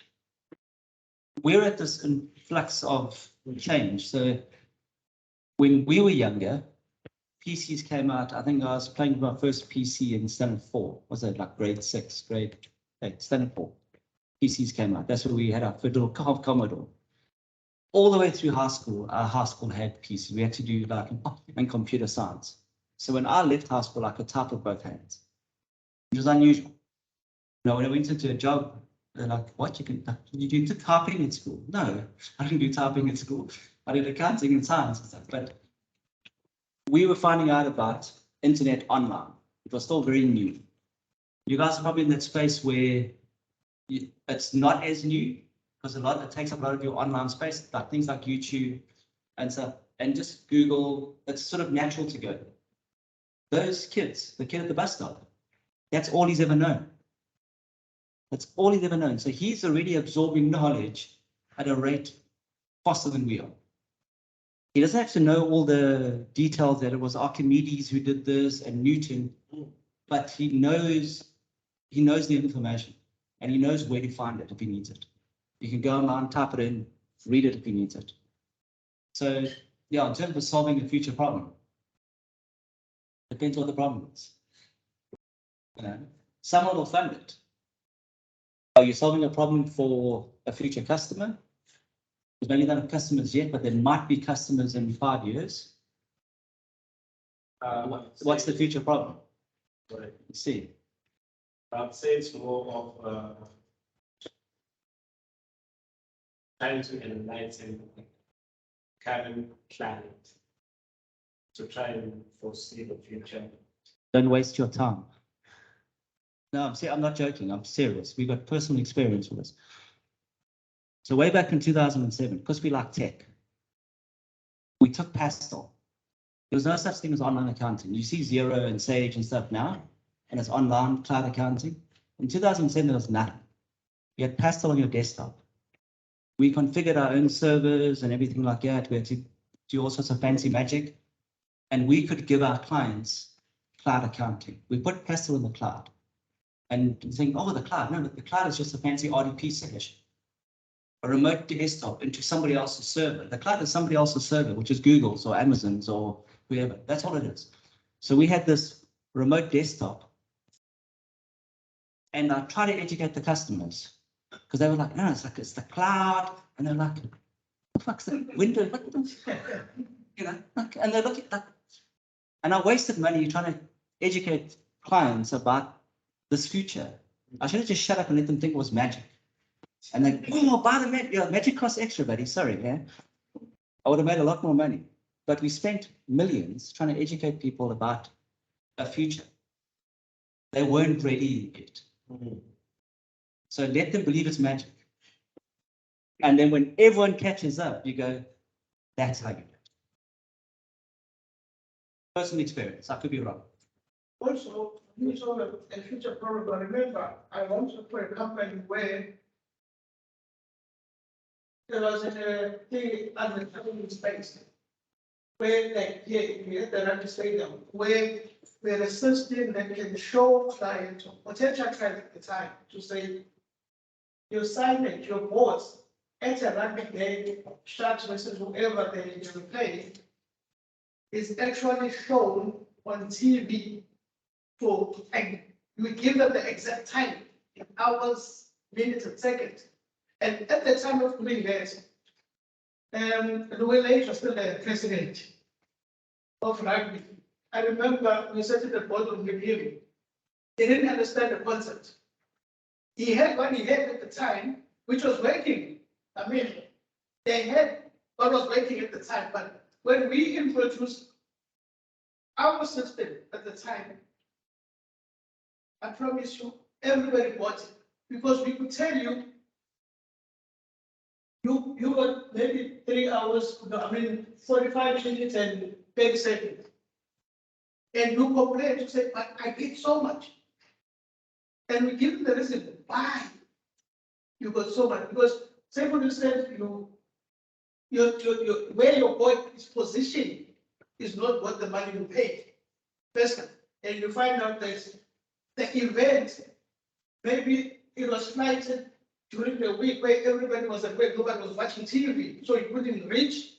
we're at this influx of change. So when we were younger, PCs came out. I think I was playing with my first PC in standard 4. Was it like grade 6, grade 8, standard 4? PCs came out. That's where we had our little Commodore. All the way through high school, our high school had PCs. We had to do like in computer science. So when I left high school, I could type with both hands, which was unusual. You know, when I went into a job, they're like, "What you do typing at school?" No, I didn't do typing at school. I did accounting and science and stuff. But we were finding out about internet online. It was still very new. You guys are probably in that space where it's not as new, because it takes up a lot of your online space, like things like YouTube and stuff, and just Google. It's sort of natural to go. Those kids, the kid at the bus stop, that's all he's ever known. That's all he's ever known. So he's already absorbing knowledge at a rate faster than we are. He doesn't have to know all the details that it was Archimedes who did this and Newton, but he knows the information and he knows where to find it if he needs it. You can go online, type it in, read it if he needs it. So yeah, in terms of solving a future problem, depends what the problem is. You know, someone will fund it. Are you solving a problem for a future customer? There's maybe not customers yet, but there might be customers in 5 years. What's the future problem? Right. Let's see. I'd say it's more of trying to enlighten current climate to try and foresee the future. Don't waste your time. No, I'm not joking. I'm serious. We've got personal experience with this. So way back in 2007, because we like tech, we took Pastel. There was no such thing as online accounting. You see Xero and Sage and stuff now, and it's online cloud accounting. In 2007, there was nothing. You had Pastel on your desktop. We configured our own servers and everything like that. We had to do all sorts of fancy magic, and we could give our clients cloud accounting. We put Pastel in the cloud. And you think, oh, the cloud. No, the cloud is just a fancy RDP session. A remote desktop into somebody else's server. The cloud is somebody else's server, which is Google's or Amazon's or whoever. That's all it is. So we had this remote desktop. And I tried to educate the customers because they were like, no, it's the cloud. And they're like, what the fuck's the window? You know, and they look at that. And I wasted money trying to educate clients about this future. I should have just shut up and let them think it was magic. And then, oh, buy the magic. Yeah, magic costs extra, buddy. Sorry, yeah. I would have made a lot more money. But we spent millions trying to educate people about a future. They weren't ready yet. So let them believe it's magic. And then when everyone catches up, you go, that's how you do it. Personal experience. I could be wrong. Also, you saw a future problem, but remember, I want to put a company where there was a thing at the company space where, like, here at the Rugby Stadium, where there's a system that can show clients, potential clients at the time, to say, your signage, your boards, at a rugby game, Sharks versus whoever they play, is actually shown on TV. And we give them the exact time in hours, minutes, and seconds. And at the time of doing that, Louis was still the president of rugby. I remember we sat at the boardroom with him. He didn't understand the concept. He had what he had at the time, which was working. I mean, they had what was working at the time, but when we introduced our system at the time, I promise you, everybody bought it because we could tell you, you got maybe 3 hours, 45 minutes and 30 seconds. And you complain to say, but I did so much. And we give them the reason why you got so much. Because say for instance, where your board is positioned is not what the money you paid. First, and you find out that the event, maybe it was flighted during the week where everybody was at work, nobody was watching TV, so you couldn't reach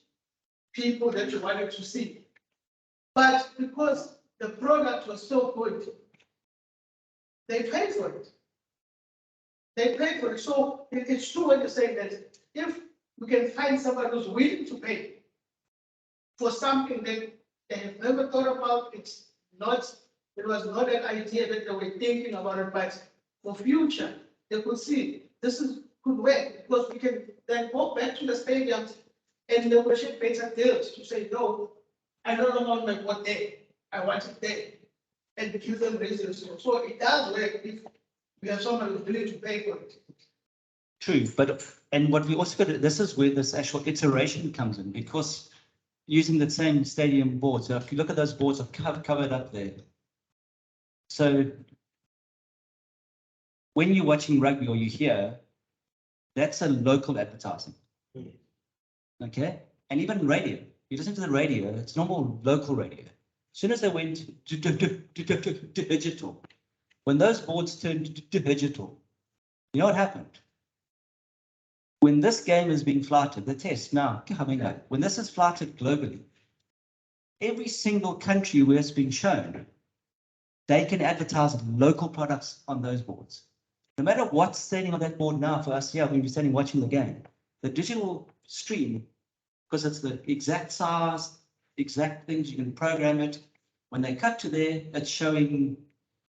people that you wanted to see. But because the product was so good, they paid for it. They paid for it. So it's true when you say that if we can find somebody who's willing to pay for something that they have never thought about, it was not an idea that they were thinking about it, but for future, they could see this is good work because we can then go back to the stadiums and negotiate better deals to say, no, I no longer want my board there. I want it there. And give them reasons. So it does work if we have someone who's willing to pay for it. True, and what we also got, this is where this actual iteration comes in, because using the same stadium boards, so if you look at those boards, I've covered up there. So when you're watching rugby or you hear, that's a local advertising. Okay, and even radio, you listen to the radio, it's normal local radio. As soon as they went to digital, when those boards turned to digital, you know what happened? When this game is being flighted, the test now coming up, when this is flighted globally, every single country where it's being shown, they can advertise local products on those boards. No matter what's standing on that board now for us here, when we're standing watching the game, the digital stream, because it's the exact size, exact things, you can program it. When they cut to there, it's showing,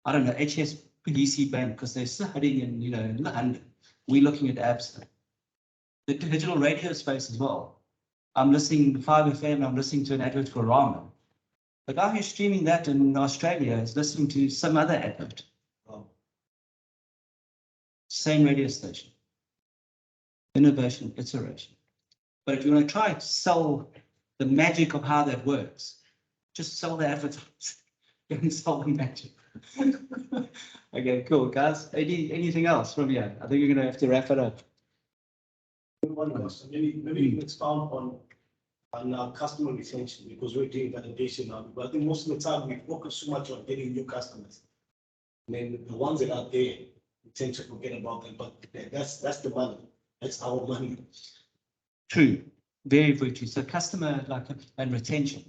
I don't know, HSBC Bank, because they're studying in London. We're looking at apps. The digital radio space as well. I'm listening to 5FM, I'm listening to an advert for ramen. The guy who's streaming that in Australia is listening to some other advert. Same radio station. Innovation, iteration. But if you want to try to sell the magic of how that works, just sell the advertising. You can sell the magic. Okay, cool, guys. Anything else from you? I think you're going to have to wrap it up. One question, maybe you can expound on our customer retention, because we're doing validation now. But I think most of the time we focus too much on getting new customers. And then the ones that are there, we tend to forget about them. But that's the money. That's our money. True, very, very true. So customer and retention.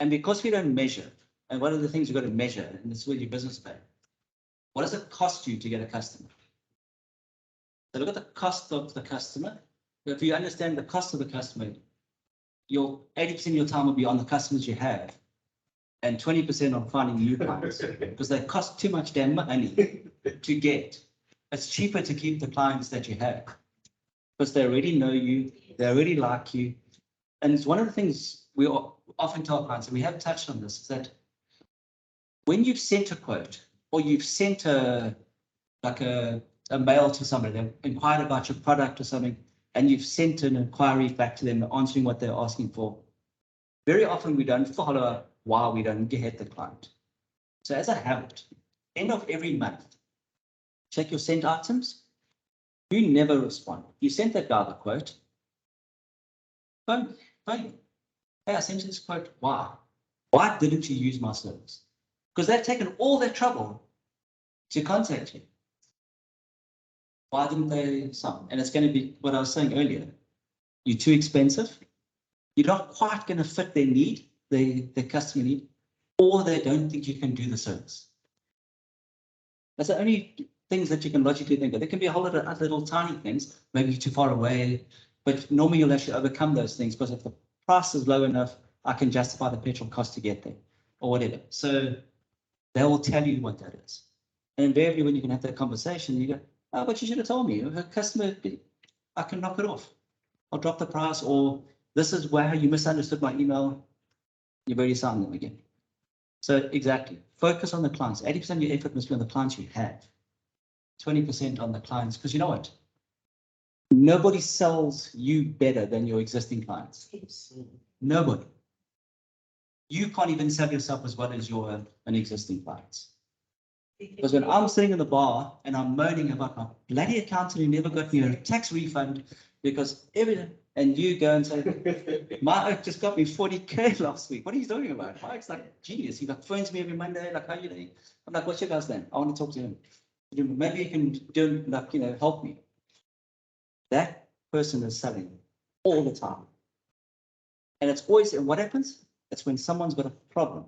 And because we don't measure, and one of the things we've got to measure, and this is where your business plan, what does it cost you to get a customer? So look at the cost of the customer. If you understand the cost of the customer, your 80% of your time will be on the customers you have, and 20% on finding new clients, because they cost too much damn money to get. It's cheaper to keep the clients that you have, because they already know you, they already like you. And it's one of the things we often tell clients, and we have touched on this, is that when you've sent a quote, or you've sent a mail to somebody, they've inquired about your product or something, and you've sent an inquiry back to them answering what they're asking for. Very often we don't follow up why we don't get the client. So as a habit, end of every month, check your sent items. You never respond. You sent that guy the quote. Phone. Hey, I sent you this quote. Why? Why didn't you use my service? Because they've taken all their trouble to contact you. Why didn't they sign? And it's going to be what I was saying earlier. You're too expensive. You're not quite going to fit their need, their customer need, or they don't think you can do the service. That's the only things that you can logically think of. There can be a whole lot of other little tiny things, maybe you're too far away, but normally you'll actually overcome those things because if the price is low enough, I can justify the petrol cost to get there or whatever. So they will tell you what that is. And invariably, when you can have that conversation, you go, oh, but you should have told me. A customer, I can knock it off. I'll drop the price, or this is where you misunderstood my email. You've already signed them again. So exactly, focus on the clients. 80% of your effort must be on the clients you have. 20% on the clients, because you know what? Nobody sells you better than your existing clients. Nobody. You can't even sell yourself as well as your an existing clients. Because when I'm sitting in the bar and I'm moaning about my bloody accountant who never got me a tax refund because everything, and you go and say, my oak just got me 40K last week. What are you talking about? My oak's like genius. He like phones me every Monday, like, how are you doing? I'm like, what's your guy's name? I want to talk to him. Maybe you can do like, help me. That person is selling all the time. And it's always, and what happens? It's when someone's got a problem.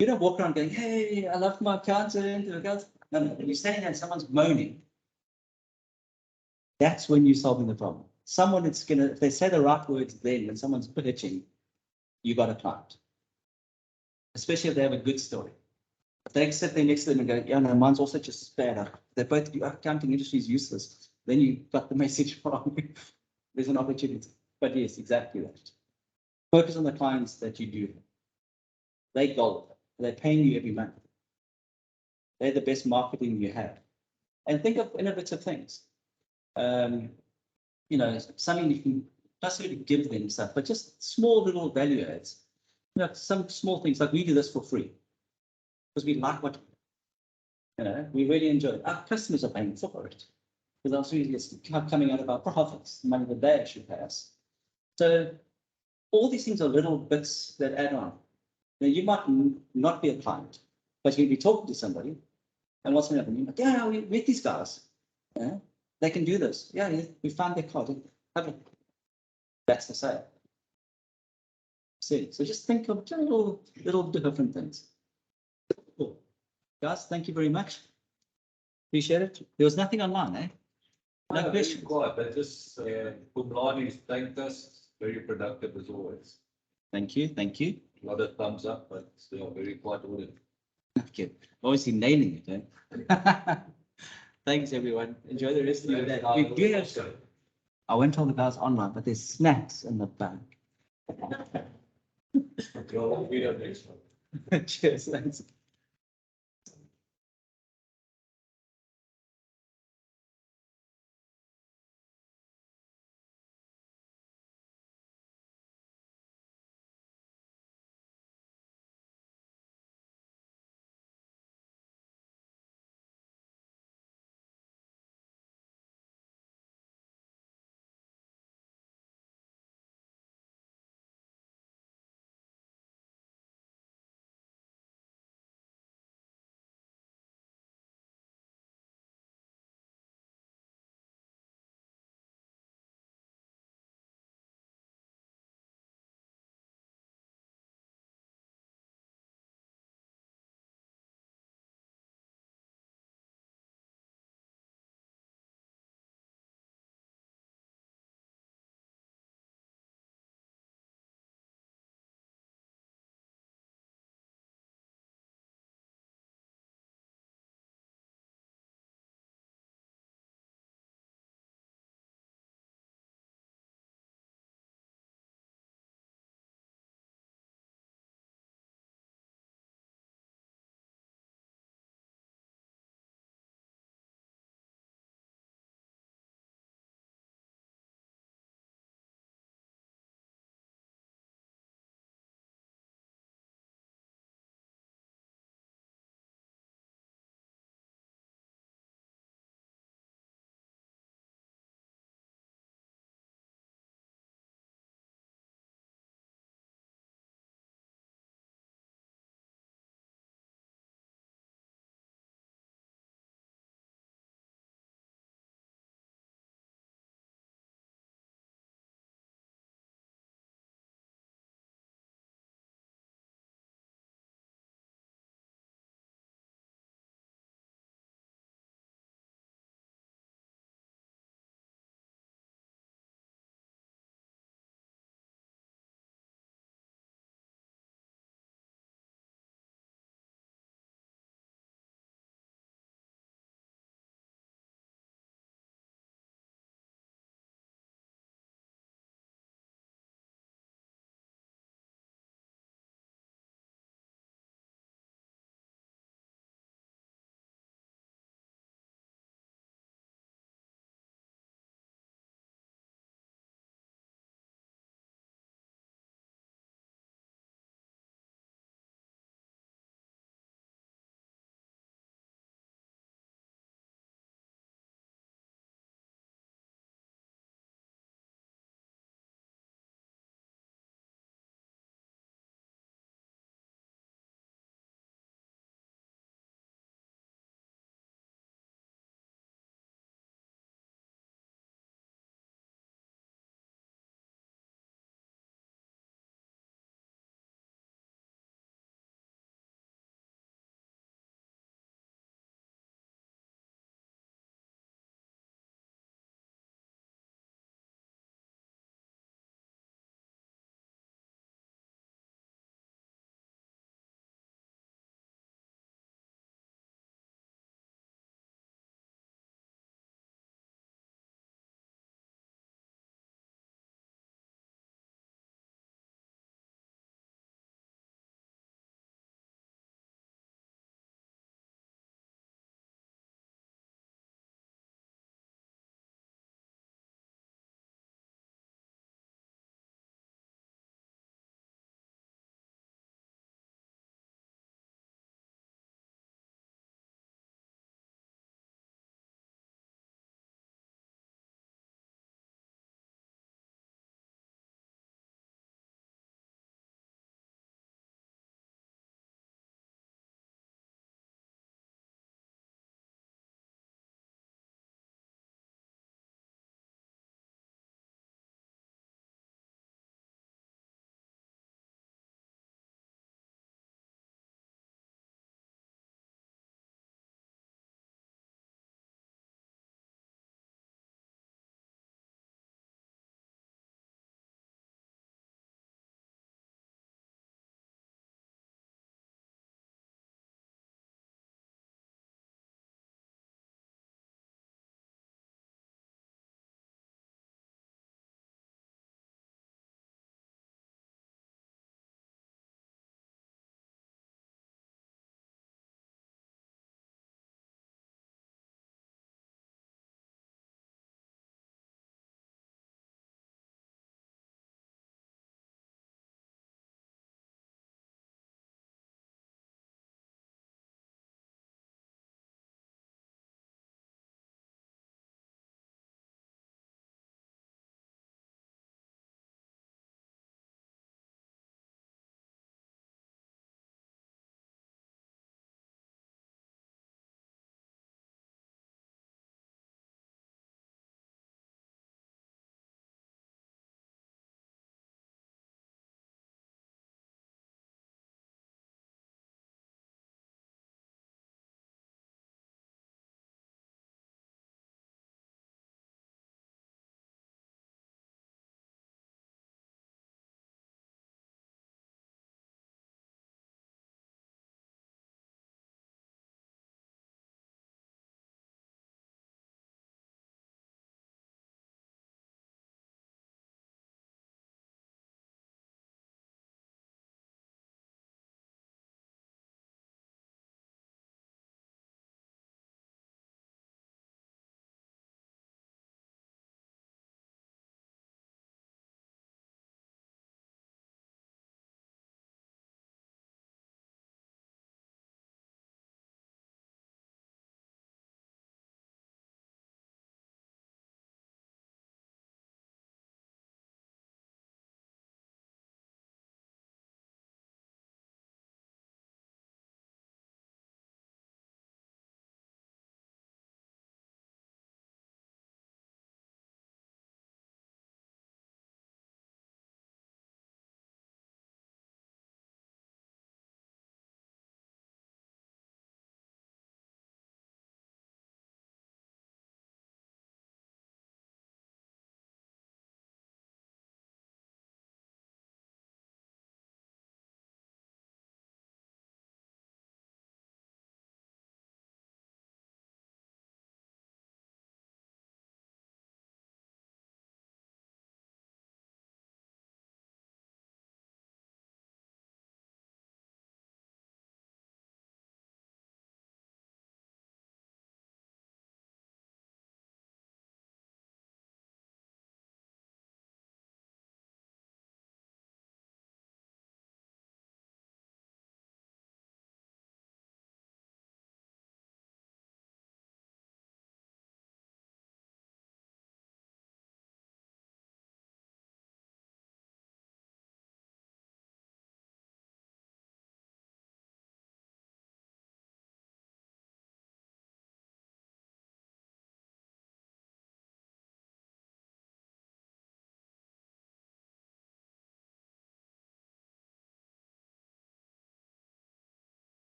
You don't walk around going, hey, I love my accountant. No, when you're standing there and someone's moaning, that's when you're solving the problem. Someone is going to, if they say the right words then, when someone's pitching, you got a client. Especially if they have a good story. If they sit there next to them and go, yeah, no, mine's also just bad. They're both, the accounting industry is useless. Then you got the message wrong. There's an opportunity. But yes, exactly that. Focus on the clients that you do. They gold. They're paying you every month. They're the best marketing you have. And think of innovative things. Something you can not really give them stuff, but just small little value adds. Some small things like we do this for free because we like what we really enjoy it. Our customers are paying for it because obviously it's coming out of our profits, money that they actually pay us. So all these things are little bits that add on. Now, you might not be a client, but you'll be talking to somebody, and what's going to happen? You're like, yeah, we met these guys. Yeah, they can do this. Yeah, we found their card. That's the sale. See, so just think of little different things. Cool. Guys, thank you very much. Appreciate it. There was nothing online, eh? No questions. But just Kumlani thanked us. Very productive as always. Thank you. Thank you. A lot of thumbs up, but still very quiet audience. Okay. Obviously nailing it, eh? Thanks, everyone. Enjoy the rest of your day. We do have. I won't tell the guys online, but there's snacks in the bag. We'll meet up next one. Cheers. Thanks.